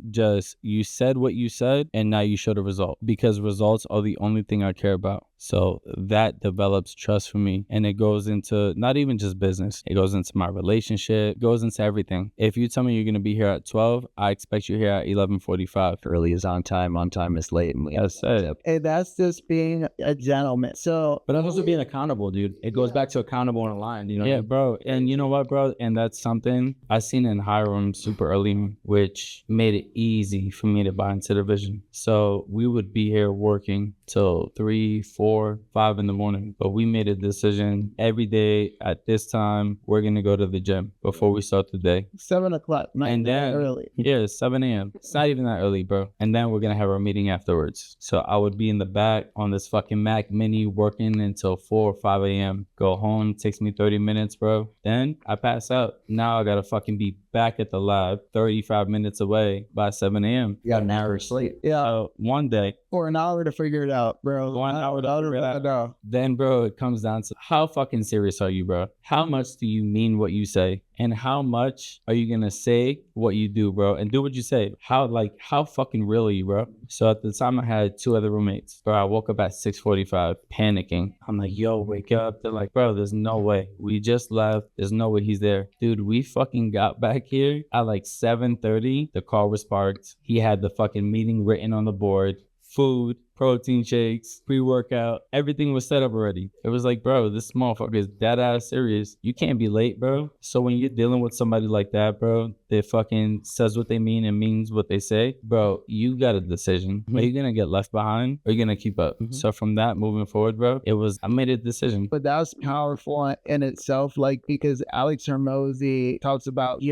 said what you said, and now you show the result, because results are the only thing I care about. So that develops trust for me, and it goes into not even just business. It goes into my relationship, it goes into everything. If you tell me you're going to be here at 12, I expect you here at 11:45. Early is on time is late. And That's it. And that's just being a gentleman. So, but that's also being accountable, dude. It goes back to accountable and aligned, you know? Yeah, bro. And you know what, bro? And that's something I seen in Hiram super early, which made it easy for me to buy into the vision. So we would be here working till 3, 4, 5 in the morning. But we made a decision every day at this time, we're going to go to the gym before we start the day. 7:00, not And then, early. yeah, 7 a.m. It's not even that early, bro. And then we're going to have our meeting afterwards. So I would be in the back on this fucking Mac Mini working until 4 or 5 a.m. Go home, takes me 30 minutes, bro. Then I pass out. Now I got to fucking be back at the lab 35 minutes away by 7 a.m. You got an hour of sleep. Yeah. One day, Or an hour to figure it out, bro. 1 hour to figure it out. No. Then, bro, it comes down to how fucking serious are you, bro? How much do you mean what you say? And how much are you going to say what you do, bro? And do what you say. How fucking real are you, bro? So at the time I had 2 other roommates, bro. I woke up at 6:45 panicking. I'm like, yo, wake up. They're like, bro, there's no way. We just left. There's no way he's there. Dude, we fucking got back here at like 7:30. The car was parked. He had the fucking meeting written on the board. Food, protein shakes, pre-workout, everything was set up already. It was like, bro, this motherfucker is dead ass serious. You can't be late, bro. So when you're dealing with somebody like that, bro, that fucking says what they mean and means what they say, bro, you got a decision. Are you gonna get left behind or are you gonna keep up? So from that moving forward, bro, I made a decision. But that's powerful in itself, like, because Alex Hormozy talks about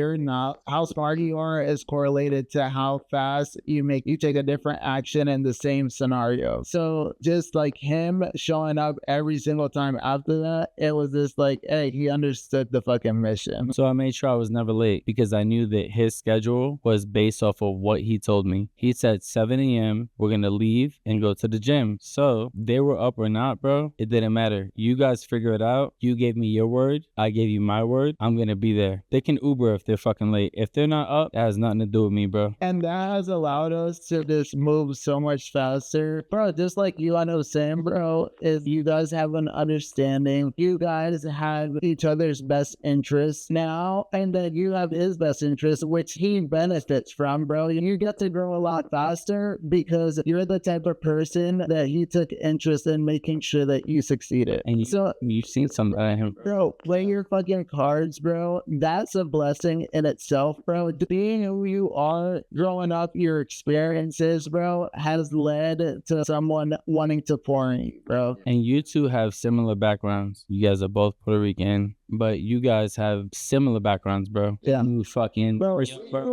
how smart you are is correlated to how fast you take a different action in the same scenario. So just like him showing up every single time after that, it was just like, hey, he understood the fucking mission. So I made sure I was never late because I knew that his schedule was based off of what he told me. He said 7 a.m. we're gonna leave and go to the gym. So they were up or not, bro, it didn't matter. You guys figure it out. You gave me your word. I gave you my word. I'm gonna be there. They can Uber if they're fucking late. If they're not up, that has nothing to do with me, bro. And that has allowed us to just move so much faster. Bro, just like you, I know Sam, bro, is you guys have an understanding. You guys have each other's best interests now, and then you have his best interests, which he benefits from, bro. You get to grow a lot faster because you're the type of person that he took interest in making sure that you succeeded. And so you've seen something out of him. Bro, play your fucking cards, bro. That's a blessing in itself, bro. Being who you are, growing up, your experiences, bro, has led to someone wanting to pour in you, bro. And you two have similar backgrounds. You guys are both Puerto Rican, but you guys have similar backgrounds, bro. Yeah. You fucking... Bro,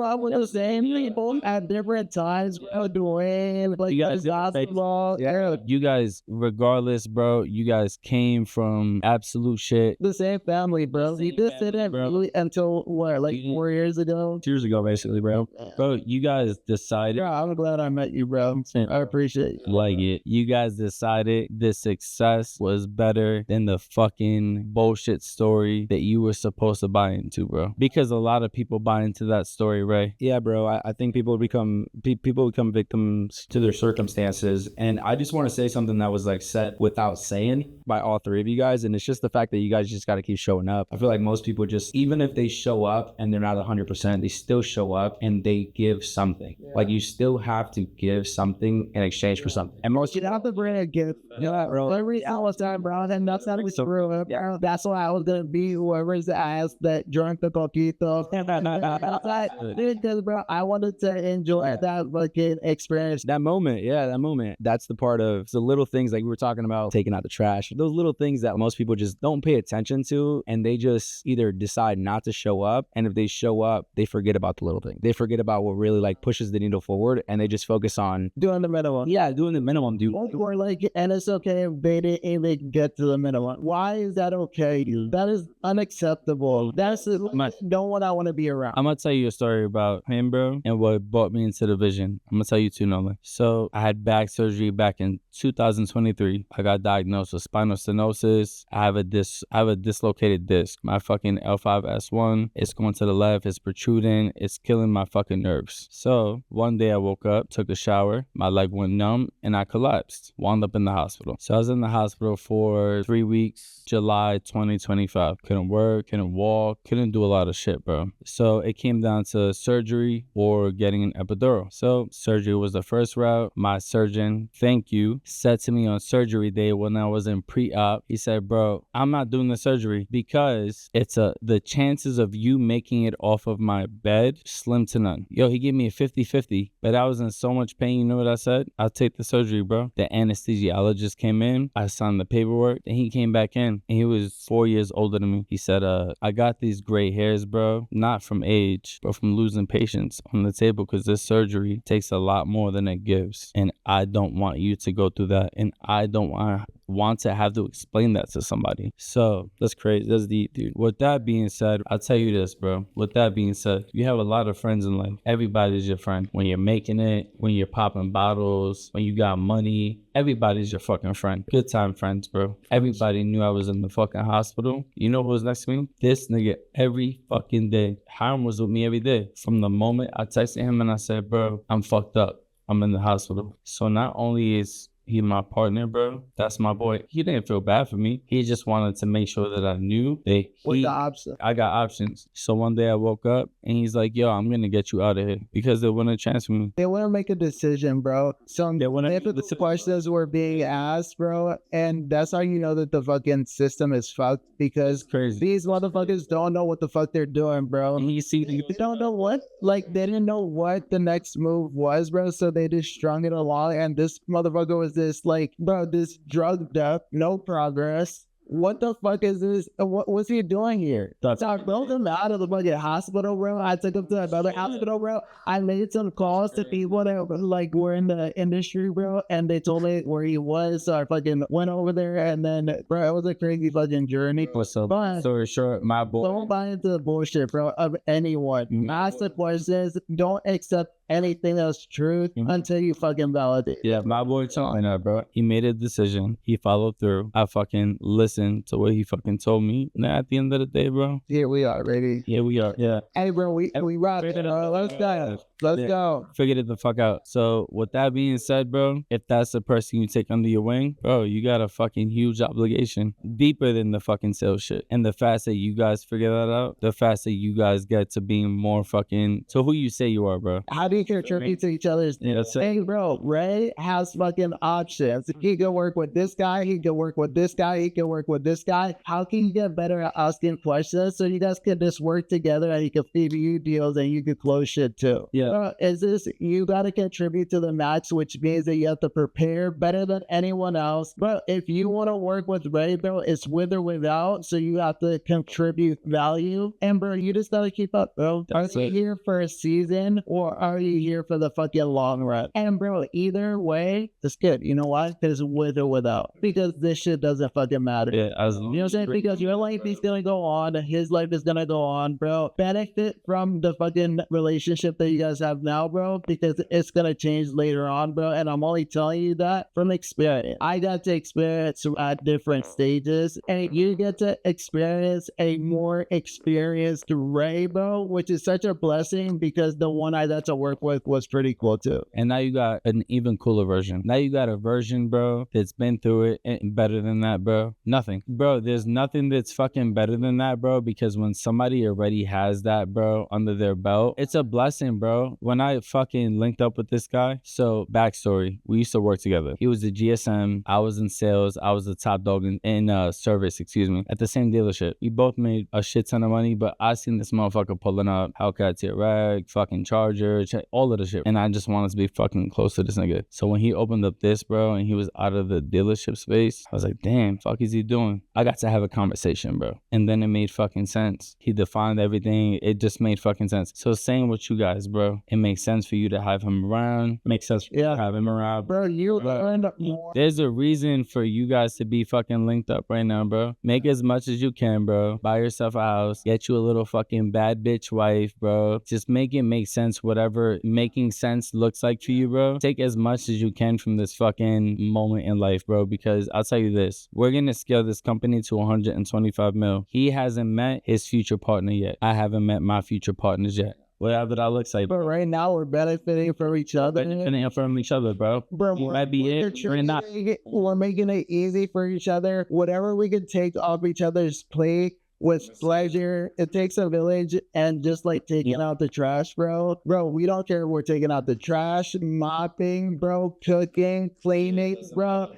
I was the same people at different times, bro, doing like You guys- basketball. Yeah. You guys, regardless, bro, you guys came from absolute shit. The same family, bro. You just didn't really until what, like 4 years ago? 2 years ago, basically, bro. Bro, you guys decided... Bro, I'm glad I met you, bro. I appreciate you. Like it. You guys decided the success was better than the fucking bullshit story that you were supposed to buy into, bro. Because a lot of people buy into that story, right? Yeah, bro. I think people become victims to their circumstances. And I just want to say something that was like said without saying by all 3 of you guys. And it's just the fact that you guys just got to keep showing up. I feel like most people just, even if they show up and they're not 100%, they still show up and they give something. Yeah. Like you still have to give something in exchange for something. And most you have to bring a gift. Yeah, bro. Every time, bro. And that's not true. Yeah. That's why I was gonna be whoever's the ass that drank the coquito. Because, bro, I wanted to enjoy that fucking experience. That moment, yeah, that moment. That's the part of the little things like we were talking about, taking out the trash. Those little things that most people just don't pay attention to, and they just either decide not to show up, and if they show up, they forget about the little thing. They forget about what really like pushes the needle forward, and they just focus on doing the minimum. Yeah, doing the minimum, dude. Or like, and it's okay if they didn't even get to the minimum. Why is that okay, dude? That is unacceptable. That's no one I want to be around. I'm gonna tell you a story about him, bro, and what brought me into the vision. I'm gonna tell you too, Nolan. So I had back surgery back in 2023. I got diagnosed with spinal stenosis. I have a dislocated disc. My fucking L5S1, it's going to the left, it's protruding, it's killing my fucking nerves. So one day I woke up, took a shower, my leg went numb, and I collapsed. Wound up in the hospital. So I was in the hospital for 3 weeks, July 2025. job. Couldn't work, couldn't walk, couldn't do a lot of shit, bro. So it came down to surgery or getting an epidural. So surgery was the first route. My surgeon, thank you, said to me on surgery day when I was in pre-op, he said, bro, I'm not doing the surgery because the chances of you making it off of my bed, slim to none. Yo, he gave me a 50-50, but I was in so much pain. You know what I said? I'll take the surgery, bro. The anesthesiologist came in. I signed the paperwork. Then he came back in, and he was 4 years older than me. He said, I got these gray hairs, bro, not from age, but from losing patience on the table, because this surgery takes a lot more than it gives. And I don't want you to go through that. And I don't want to have to explain that to somebody. So that's crazy. That's deep, dude. With that being said, I'll tell you this, bro. With that being said, you have a lot of friends in life. Everybody's your friend. When you're making it, when you're popping bottles, when you got money, everybody's your fucking friend. Good time friends, bro. Everybody knew I was in the fucking hospital. You know who was next to me? This nigga every fucking day. Hiram was with me every day. From the moment I texted him and I said, bro, I'm fucked up. I'm in the hospital. So not only is he my partner, bro, that's my boy. He didn't feel bad for me. He just wanted to make sure that I knew that I got options. So one day I woke up and he's like, yo, I'm gonna get you out of here, because they wouldn't transfer me. They want to make a decision, bro. Some difficult questions were being asked, bro, and that's how you know that the fucking system is fucked, because Crazy. These motherfuckers don't know what the fuck they're doing, bro. And you see, They don't know what, like, they didn't know what the next move was, bro, so they just strung it along, and this motherfucker was this, like, bro, this drugged up, no progress. What the fuck is this? What was he doing here? So I pulled him out of the fucking hospital, bro. I took him to another hospital, bro. I made some calls to people that like were in the industry, bro, and they told me where he was. So I fucking went over there, and then, bro, it was a crazy fucking journey. What's up? But Story short, my boy. don't buy into the bullshit, bro, of anyone. Ask the questions. Don't accept anything that's truth until you fucking validate. Yeah, my boy telling that, bro. He made a decision. He followed through. I fucking listened to what he fucking told me. And at the end of the day, bro, Here we are, baby. here we are. Yeah. Hey, bro, we rock it. Let's go. Let's go. Figured it the fuck out. So with that being said, bro, if that's the person you take under your wing, bro, you got a fucking huge obligation, deeper than the fucking sales shit. And the faster you guys figure that out, the faster you guys get to being more fucking to who you say you are, bro. How do you contribute to each other's? Yeah, that's it. Hey, bro, Ray has fucking options. He can work with this guy. He can work with this guy. He can work with this guy. How can you get better at asking questions so you guys can just work together and he can feed you deals and you can close shit too? Yeah. Bro, is this, you got to contribute to the max, which means that you have to prepare better than anyone else. Bro, if you want to work with Ray, bro, it's with or without. So you have to contribute value. And bro, you just got to keep up, bro. Are you here for a season or are you here for the fucking long run? And bro, either way, it's good. You know why? Because with or without. Because this shit doesn't fucking matter. Yeah, as You know what I'm saying? Because your life is gonna go on, his life is gonna go on, bro. Benefit from the fucking relationship that you guys have now, bro, because it's gonna change later on, bro. And I'm only telling you that from experience. I got to experience at different stages, and you get to experience a more experienced Ray, bro, which is such a blessing because the one I got to work with was pretty cool too. And now you got an even cooler version. Now you got a version, bro, that's been through it and better than that, bro. Nothing. Bro, there's nothing that's fucking better than that, bro, because when somebody already has that, bro, under their belt, it's a blessing, bro. When I fucking linked up with this guy, so backstory, we used to work together. He was the GSM, I was in sales, I was the top dog in service, at the same dealership. We both made a shit ton of money, but I seen this motherfucker pulling up Hellcat T-Rag, fucking Charger, all of the shit. And I just wanted to be fucking close to this nigga. So when he opened up this, bro, and he was out of the dealership space, I was like, damn, fuck is he doing? I got to have a conversation, bro. And then it made fucking sense. He defined everything. It just made fucking sense. So same with you guys, bro. It makes sense for you to have him around. Makes sense for you to have him around. Bro, you learned more. There's a reason for you guys to be fucking linked up right now, bro. Make as much as you can, bro. Buy yourself a house. Get you a little fucking bad bitch wife, bro. Just make it make sense, whatever making sense looks like for you, bro. Take as much as you can from this fucking moment in life, bro, because I'll tell you this. We're going to scale this company to 125 mil. He hasn't met his future partner yet. I haven't met my future partners yet. Whatever that looks like. But right now, we're benefiting from each other. Benefiting from each other, bro. Bro, Might be it or not. We're making it easy for each other. Whatever we can take off each other's plate, with pleasure. It takes a village, and just like taking out the trash, bro. Bro, we don't care if we're taking out the trash, mopping, bro, cooking, cleaning, bro.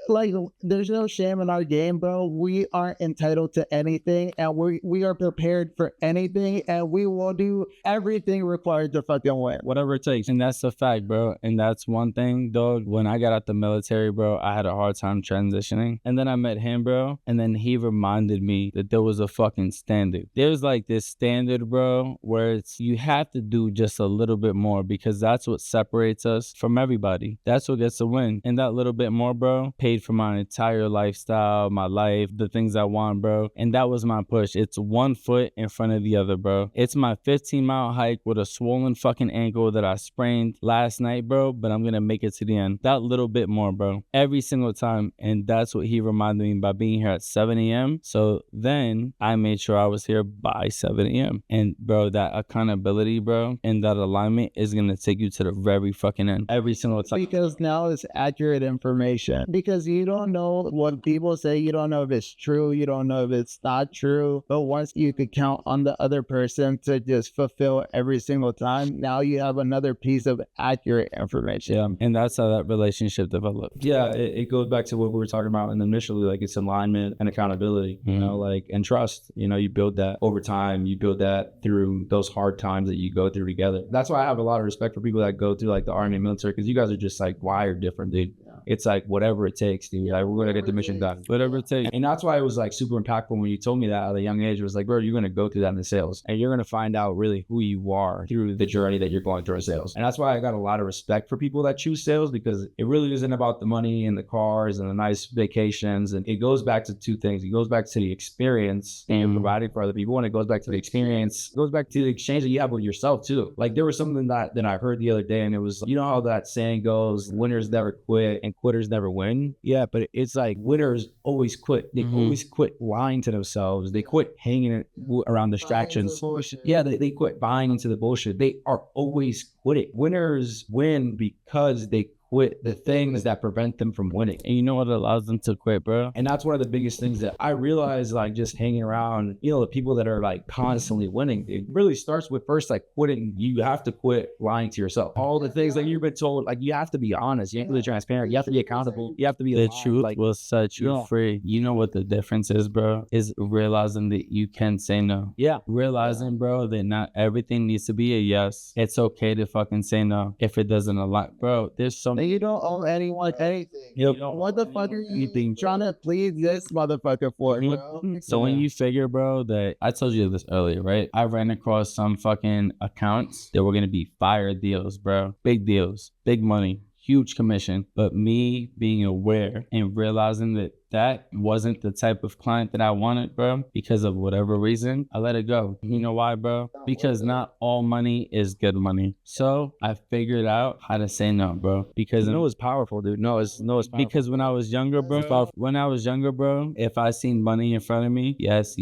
Like, there's no shame in our game, bro. We are entitled to anything, and we are prepared for anything, and we will do everything required to fucking win. Whatever it takes. And that's a fact, bro. And that's one thing, dog. When I got out the military, bro, I had a hard time transitioning. And then I met him, bro. And then he reminded me that there was a fucking standard. There's like this standard, bro, where it's you have to do just a little bit more because that's what separates us from everybody. That's what gets the win. And that little bit more, bro, paid for my entire lifestyle, my life, the things I want, bro. And that was my push. It's one foot in front of the other, bro. It's my 15-mile hike with a swollen fucking ankle that I sprained last night, bro, but I'm gonna make it to the end. That little bit more, bro. Every single time. And that's what he reminded me by being here at 7 a.m. So then I made sure I was here by 7 a.m. And bro, that accountability, bro, and that alignment is gonna take you to the very fucking end. Every single time. Because now it's accurate information. Because you don't know what people say, you don't know if it's true, you don't know if it's not true. But once you could count on the other person to just fulfill every single time, now you have another piece of accurate information. Yeah, and that's how that relationship developed. Yeah, it goes back to what we were talking about initially, like it's alignment and accountability, you know, like, and trust. You know, you build that over time. You build that through those hard times that you go through together. That's why I have a lot of respect for people that go through like the Army and military, because you guys are just like wired different, dude. It's like whatever it takes, dude. Like, we're gonna get the mission done. Whatever it takes. And that's why it was like super impactful when you told me that at a young age. It was like, bro, you're gonna go through that in the sales, and you're gonna find out really who you are through the journey that you're going through in sales. And that's why I got a lot of respect for people that choose sales, because it really isn't about the money and the cars and the nice vacations. And it goes back to two things. It goes back to the experience and providing for other people, and it goes back to the experience. It goes back to the exchange that you have with yourself too. Like, there was something that I heard the other day, and it was, you know how that saying goes, winners never quit and quitters never win. Yeah, but it's like winners always quit. They always quit lying to themselves. They quit hanging around distractions. Yeah, they quit buying into the bullshit. They are always quitting. Winners win because they quit the things that prevent them from winning. And you know what allows them to quit, bro? And that's one of the biggest things that I realized, like, just hanging around, you know, the people that are like constantly winning. It really starts with first, like, quitting. You have to quit lying to yourself. All the things that you've been told, like, you have to be honest. You have to be transparent. You have to be accountable. You have to be the alive. truth Like, will set you free. You know what the difference is, bro? Is realizing that you can say no. yeah. Realizing, bro, that not everything needs to be a yes. It's okay to fucking say no if it doesn't align. Bro, there's so You don't owe anyone anything. Yep. What the fuck are you trying to please this motherfucker for, bro? So when you figure, bro, that I told you this earlier, right? I ran across some fucking accounts that were gonna be fire deals, bro. Big deals, big money, huge commission. But me being aware and realizing that that wasn't the type of client that I wanted, bro, because of whatever reason, I let it go. You know why, bro? Because not all money is good money. So I figured out how to say no, bro. Because No is powerful, dude. No is powerful. because when I was younger, bro, if I seen money in front of me, yes,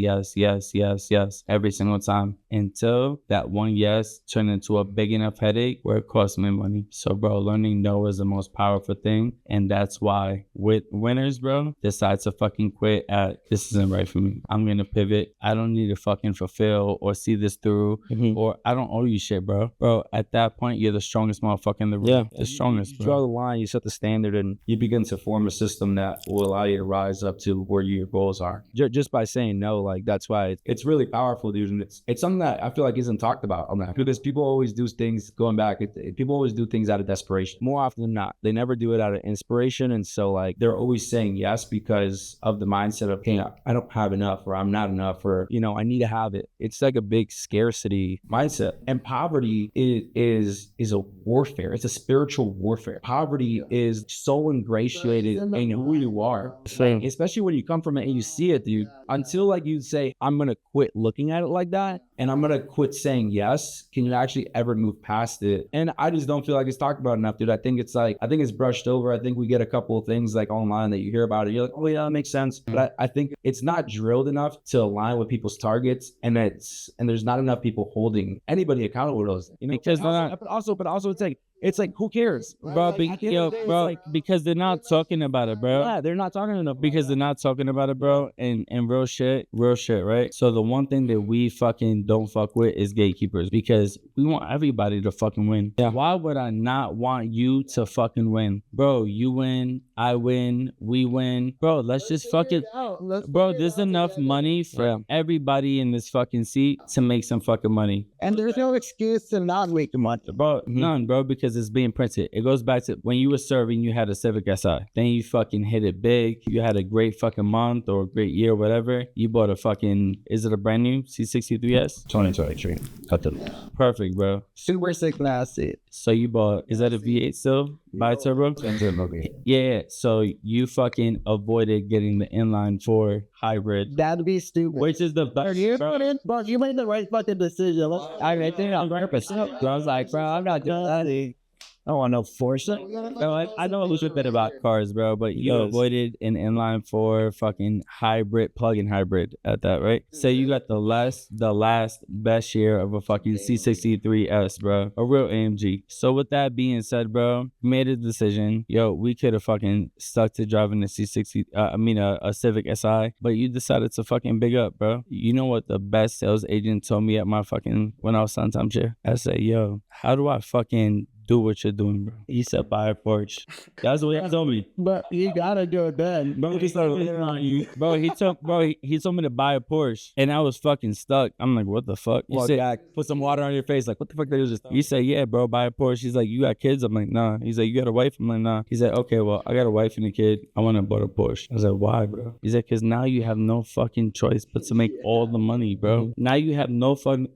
every single time, until that one yes turned into a big enough headache where it cost me money. So, bro, learning no is the most powerful thing. And that's why with winners, bro, decide to fucking quit at, this isn't right for me. I'm going to pivot. I don't need to fucking fulfill or see this through, or I don't owe you shit, bro. Bro, at that point, you're the strongest motherfucker in the room. Yeah. The strongest, You bro. draw the line, you set the standard, and you begin to form a system that will allow you to rise up to where your goals are. Just by saying no, like, that's why it's really powerful, dude. And it's something that I feel like isn't talked about on that, because people always do things, going back, people always do things out of desperation. More often than not, they never do it out of inspiration. And so, like, they're always saying yes because of the mindset of, hey, I don't have enough, or I'm not enough, or, you know, I need to have it. It's like a big scarcity mindset. And poverty is a warfare. It's a spiritual warfare. Poverty is so ingratiated in who you are, especially when you come from it and you see it, dude. Until, like, you say, I'm gonna quit looking at it like that, and I'm gonna quit saying yes, can you actually ever move past it? And I just don't feel like it's talked about enough, dude. I think it's brushed over. I think we get a couple of things like online that you hear about it, you're like, oh yeah, that makes sense. But I think it's not drilled enough to align with people's targets, and there's not enough people holding anybody accountable to those, you know. Because but also it's like, It's like, who cares? Bro, because they're not talking about it, bro. Yeah, they're not talking enough. Because they're not talking about it, bro. And real shit, right? So the one thing that we fucking don't fuck with is gatekeepers, because we want everybody to fucking win. Yeah. Why would I not want you to fucking win? Bro, you win, I win, we win. Bro, let's just fucking... Bro, there's enough money for everybody in this fucking seat to make some fucking money. And there's no excuse to not make the money. Bro, none, bro, because it's being printed. It goes back to when you were serving, you had a Civic Si. Then you fucking hit it big. You had a great fucking month or a great year, whatever. You bought a fucking, is it a brand new C63S? 2023. Perfect, bro. Super sick last seat. So you bought, is that a V8 still? Bi-turbo? Yeah, so you fucking avoided getting the inline 4 hybrid. That'd be stupid. Which is the best, Bro, you made the right fucking decision. I made it on purpose. I was like, bro, I'm not doing that. I don't want no Forza. Bro, I know a little bit about cars, bro, but you avoided an inline 4 fucking hybrid, plug-in hybrid at that, right? So you got the last best year of a fucking C63S, bro, a real AMG. So with that being said, bro, made a decision. Yo, we could have fucking stuck to driving the a Civic Si, but you decided to fucking big up, bro. You know what the best sales agent told me at my fucking, when I was on timeshare? I said, yo, how do I fucking do what you're doing, bro? He said, buy a Porsche. That's what he told me. But you gotta do it then. Bro, he started leaning on you. Bro, he told me to buy a Porsche, and I was fucking stuck. I'm like, what the fuck? He said, put some water on your face. Like, what the fuck did you just? He said, yeah, bro, buy a Porsche. He's like, you got kids? I'm like, nah. He's like, you got a wife? I'm like, nah. He said, okay, well, I got a wife and a kid. I want to buy a Porsche. I was like, why, bro? He said, because now you have no fucking choice but to make all the money, bro. Now you have no fucking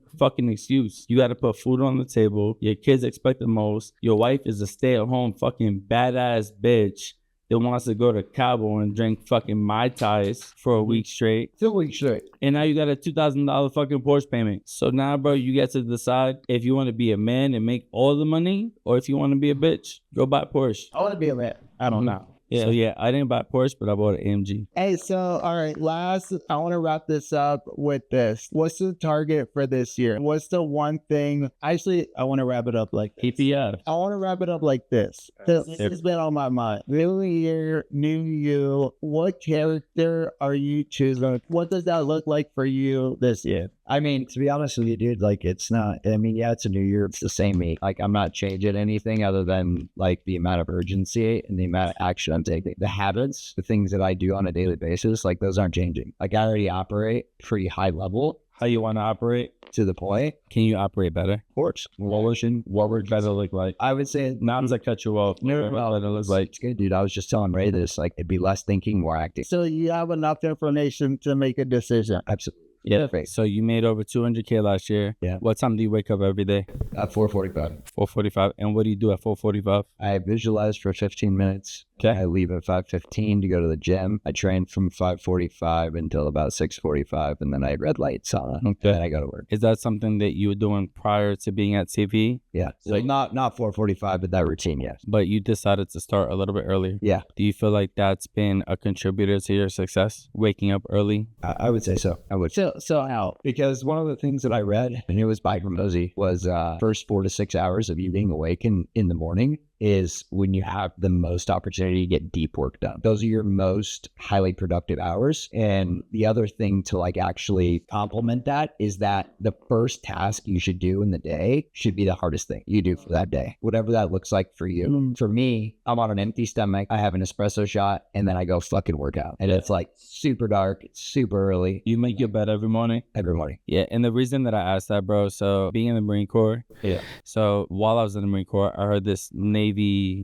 excuse. You got to put food on the table. Your kids expect the most. Your wife is a stay-at-home fucking badass bitch that wants to go to Cabo and drink fucking Mai Tais for a week straight. 2 weeks straight. And now you got a $2,000 fucking Porsche payment. So now, bro, you get to decide if you want to be a man and make all the money, or if you want to be a bitch. Go buy a Porsche. I want to be a man. I don't know. Yeah. So yeah, I didn't buy a Porsche, but I bought an AMG. Hey, so all right, I want to wrap this up with this. What's the target for this year? What's the one thing? Actually, I want to wrap it up like this. PPF. I want to wrap it up like this. This has been on my mind. New year, new you. What character are you choosing? What does that look like for you this year? I mean, to be honest with you, dude, like, it's not, I mean, yeah, it's a new year. It's the same me. Like, I'm not changing anything other than, like, the amount of urgency and the amount of action I'm taking. The habits, the things that I do on a daily basis, like, those aren't changing. Like, I already operate pretty high level. How you want to operate? To the point. Can you operate better? Of course. What would better look like? I would say, not as I cut you off. No, well, it looks like, it's good, dude. I was just telling Ray this, like, it'd be less thinking, more acting. So you have enough information to make a decision. Absolutely. Yeah. Perfect. So you made over 200K last year. Yeah. What time do you wake up every day? At 4:45. 4:45. And what do you do at 4:45? I visualize for 15 minutes. Okay. I leave at 5:15 to go to the gym. I train from 5:45 until about 6:45, and then I red light sauna. Okay. And I go to work. Is that something that you were doing prior to being at CP? Yeah. So not 4:45, but that routine, yes. But you decided to start a little bit earlier. Yeah. Do you feel like that's been a contributor to your success? Waking up early? I would say so. I would. So how? Because one of the things that I read, and it was by Ramosey, was first 4 to 6 hours of you being awake in the morning is when you have the most opportunity to get deep work done. Those are your most highly productive hours. And the other thing to like actually complement that is that the first task you should do in the day should be the hardest thing you do for that day, whatever that looks like for you. For me, I'm on an empty stomach. I have an espresso shot and then I go fucking work out. And it's like super dark, it's super early. You make your bed every morning? Every morning. Yeah. And the reason that I asked that, bro, so being in the Marine Corps. Yeah. So while I was in the Marine Corps, I heard this Navy,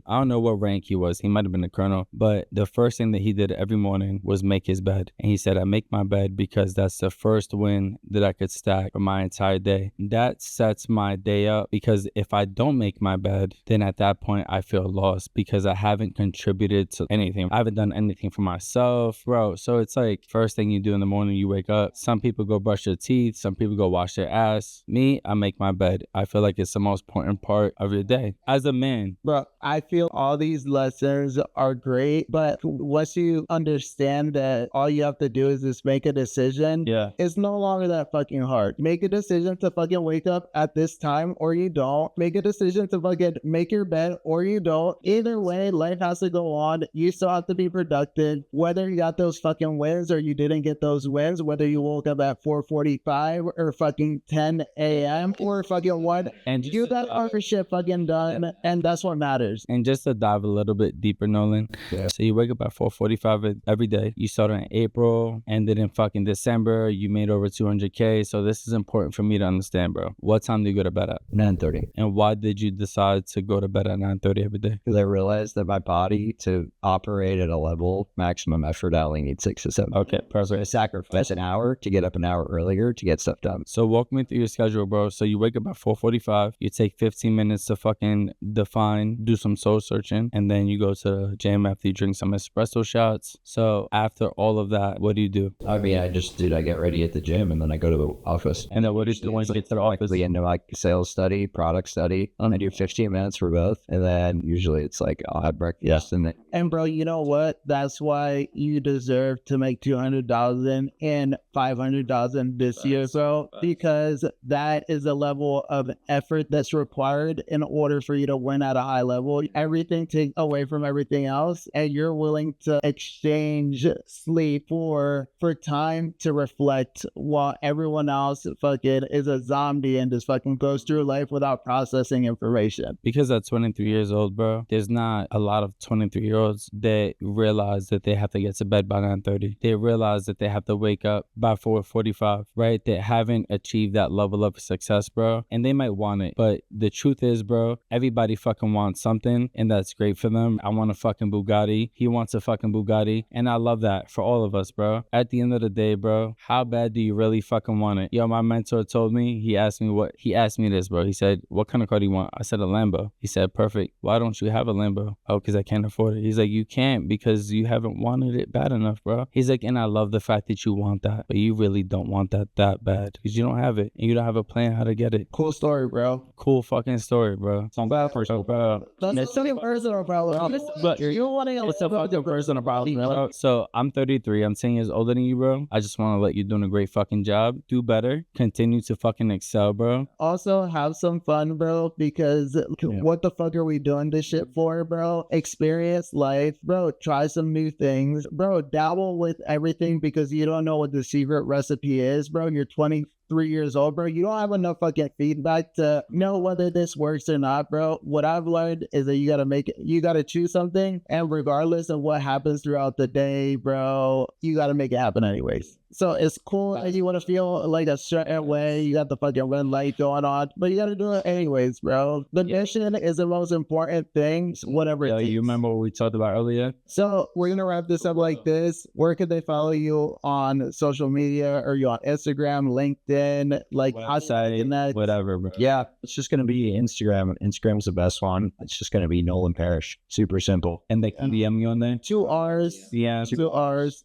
I don't know what rank he was. He might have been a colonel, but the first thing that he did every morning was make his bed. And he said, I make my bed because that's the first win that I could stack for my entire day. That sets my day up because if I don't make my bed, then at that point I feel lost because I haven't contributed to anything. I haven't done anything for myself, bro. So it's like first thing you do in the morning, you wake up. Some people go brush their teeth. Some people go wash their ass. Me, I make my bed. I feel like it's the most important part of your day. As a man, bro, Bro, I feel all these lessons are great, but once you understand that all you have to do is just make a decision, it's no longer that fucking hard. Make a decision to fucking wake up at this time or you don't. Make a decision to fucking make your bed or you don't. Either way, life has to go on. You still have to be productive. Whether you got those fucking wins or you didn't get those wins, whether you woke up at 4:45 or fucking 10 a.m. or fucking what, and you got our shit fucking done, and that's what matters. And just to dive a little bit deeper, Nolan. So you wake up at 4:45 every day. You started in April, ended in fucking December. You made over 200K. So this is important for me to understand, bro. What time do you go to bed at? 9:30. And why did you decide to go to bed at 9:30 every day? Because I realized that my body, to operate at a level maximum effort, I only need 6 to 7. Okay, perfect. I sacrifice an hour to get up an hour earlier to get stuff done. So walk me through your schedule, bro. So you wake up at 4:45. You take 15 minutes to fucking define, do some soul searching, and then you go to the gym after you drink some espresso shots. So after all of that, what do you do? I mean, I get ready at the gym and then I go to the office. And then what do you do once you get to the office? The end of like sales study, product study. I do 15 minutes for both. And then usually it's like I'll have breakfast and then. And bro, you know what? That's why you deserve to make $200,000 and $500,000 this year, bro, because that is a level of effort that's required in order for you to win at a high level. Everything takes away from everything else, and you're willing to exchange sleep for time to reflect while everyone else fucking is a zombie and just fucking goes through life without processing information. Because at 23 years old, bro, there's not a lot of 23-year-olds that realize that they have to get to bed by 9:30. They realize that they have to wake up by 4:45, right? They haven't achieved that level of success, bro. And they might want it. But the truth is, bro, everybody fucking wants something, and that's great for them. I want a fucking Bugatti. He wants a fucking Bugatti. And I love that for all of us, bro. At the end of the day, bro, how bad do you really fucking want it? Yo, my mentor told me, he asked me this, bro. He said, what kind of car do you want? I said, a Lambo. He said, perfect. Why don't you have a Lambo? Oh, because I can't afford it. He's like, you can't because you haven't wanted it bad enough, bro. He's like, and I love the fact that you want that, but you really don't want that bad because you don't have it and you don't have a plan how to get it. Cool story, bro. Cool fucking story, bro. So bad for so bad. That's something personal, bro. But you want to it's a fucking personal problem, bro. So I'm 33. I'm 10 years older than you, bro. I just want to let you doing a great fucking job. Do better. Continue to fucking excel, bro. Also have some fun, bro, because what the fuck are we doing this shit for, bro? Experience life, bro. Try some new things, bro. Dabble with everything because you don't know what the secret recipe is, bro. You're 23 years old, bro. You don't have enough fucking feedback to know whether this works or not, bro. What I've learned is that you gotta choose something, and regardless of what happens throughout the day, bro, you gotta make it happen anyways. So it's cool that you want to feel like a certain way. You got the fucking red light going on, but you got to do it anyways, bro. The mission is the most important thing, whatever it takes. You remember what we talked about earlier? So we're going to wrap this up like this. Where can they follow you on social media? Are you on Instagram, LinkedIn, like website, whatever, bro? Yeah, it's just going to be Instagram. Instagram's the best one. It's just going to be Nolan Parrish. Super simple. And they can DM you on there? 2 R's. Yeah. 2 R's.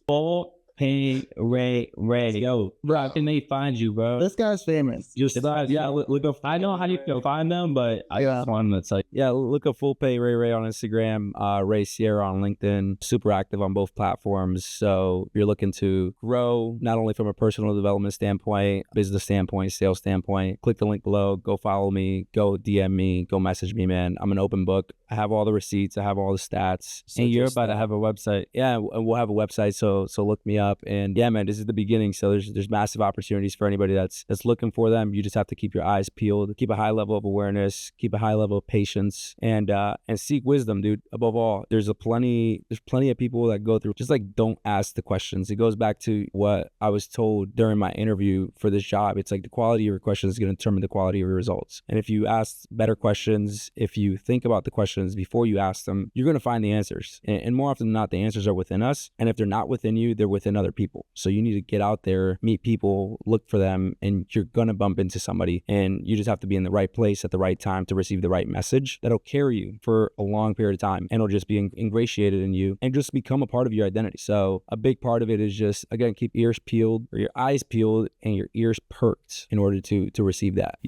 Hey, Ray, yo, bro, how can they find you, bro? This guy's famous. Look up. I know how you can find them, but I just wanted to tell you. Yeah, look up Full Pay Ray on Instagram, Ray Sierra on LinkedIn. Super active on both platforms. So if you're looking to grow, not only from a personal development standpoint, business standpoint, sales standpoint, click the link below. Go follow me. Go DM me. Go message me, man. I'm an open book. I have all the receipts. I have all the stats. And you're about to have a website. Yeah, and we'll have a website. So look me up. And yeah, man, this is the beginning. So there's massive opportunities for anybody that's looking for them. You just have to keep your eyes peeled, keep a high level of awareness, keep a high level of patience, and seek wisdom, dude. Above all, there's plenty of people that go through, just like, don't ask the questions. It goes back to what I was told during my interview for this job. It's like the quality of your questions is going to determine the quality of your results. And if you ask better questions, if you think about the questions before you ask them, you're going to find the answers. And more often than not, the answers are within us. And if they're not within you, they're within within other people. So you need to get out there, meet people, look for them, and you're going to bump into somebody. And you just have to be in the right place at the right time to receive the right message that'll carry you for a long period of time. And it'll just be ingratiated in you and just become a part of your identity. So a big part of it is just, again, keep ears peeled, or your eyes peeled and your ears perked in order to receive that.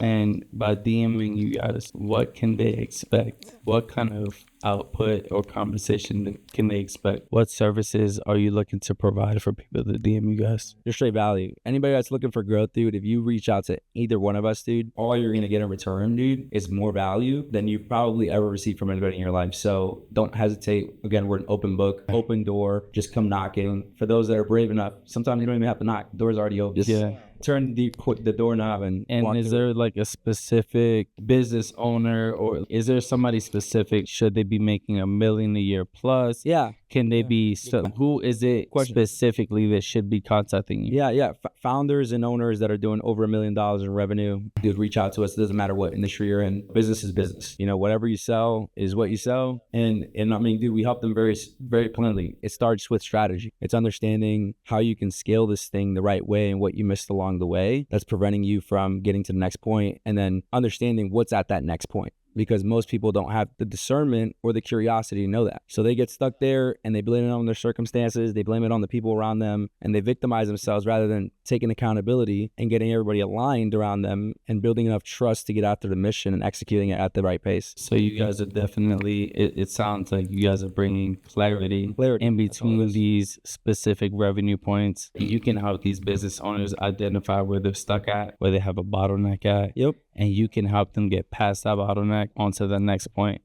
And by DMing you guys, what can they expect? What kind of output or conversation can they expect? What services are you looking to provide for people to DM you guys? Just straight value. Anybody that's looking for growth, dude, if you reach out to either one of us, dude, all you're going to get in return, dude, is more value than you probably ever received from anybody in your life. So don't hesitate. Again, we're an open book, open door. Just come knocking. For those that are brave enough, sometimes you don't even have to knock. The door's already open. Just turn the doorknob and is there like a specific business owner, or is there somebody specific? Should they be making $1 million a year plus? Can they be, so who is it specifically that should be contacting you? Founders and owners that are doing over $1 million in revenue, dude, reach out to us. It doesn't matter what industry you're in. Business is business. You know, whatever you sell is what you sell. And I mean, dude, we help them very, very plainly. It starts with strategy. It's understanding how you can scale this thing the right way and what you missed along the way that's preventing you from getting to the next point, and then understanding what's at that next point. Because most people don't have the discernment or the curiosity to know that. So they get stuck there and they blame it on their circumstances. They blame it on the people around them, and they victimize themselves rather than taking accountability and getting everybody aligned around them and building enough trust to get after the mission and executing it at the right pace. So you guys are definitely, it sounds like you guys are bringing clarity in between these specific revenue points. You can help these business owners identify where they're stuck at, where they have a bottleneck at. And you can help them get past that bottleneck onto the next point.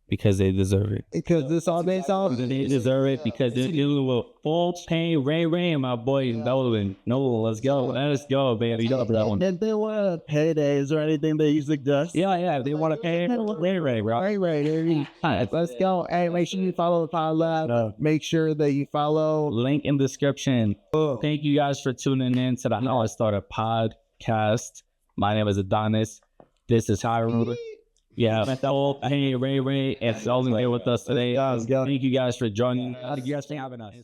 Because they deserve it. Because this all based off. They deserve it because they're dealing with full pain, Ray, my boy Nolan. Let's go, baby. You know that one. If they want paydays or anything that you suggest. If they want to pay, Ray, bro. Ray. Let's go. Hey, make sure you follow the Pod Lab. Make sure that you follow. Link in description. Thank you guys for tuning in to the How I Started podcast. My name is Adonis. This is Hiram. Hey, Ray, and Sullivan here with us today. Thank you guys for joining. Thank you guys for having us.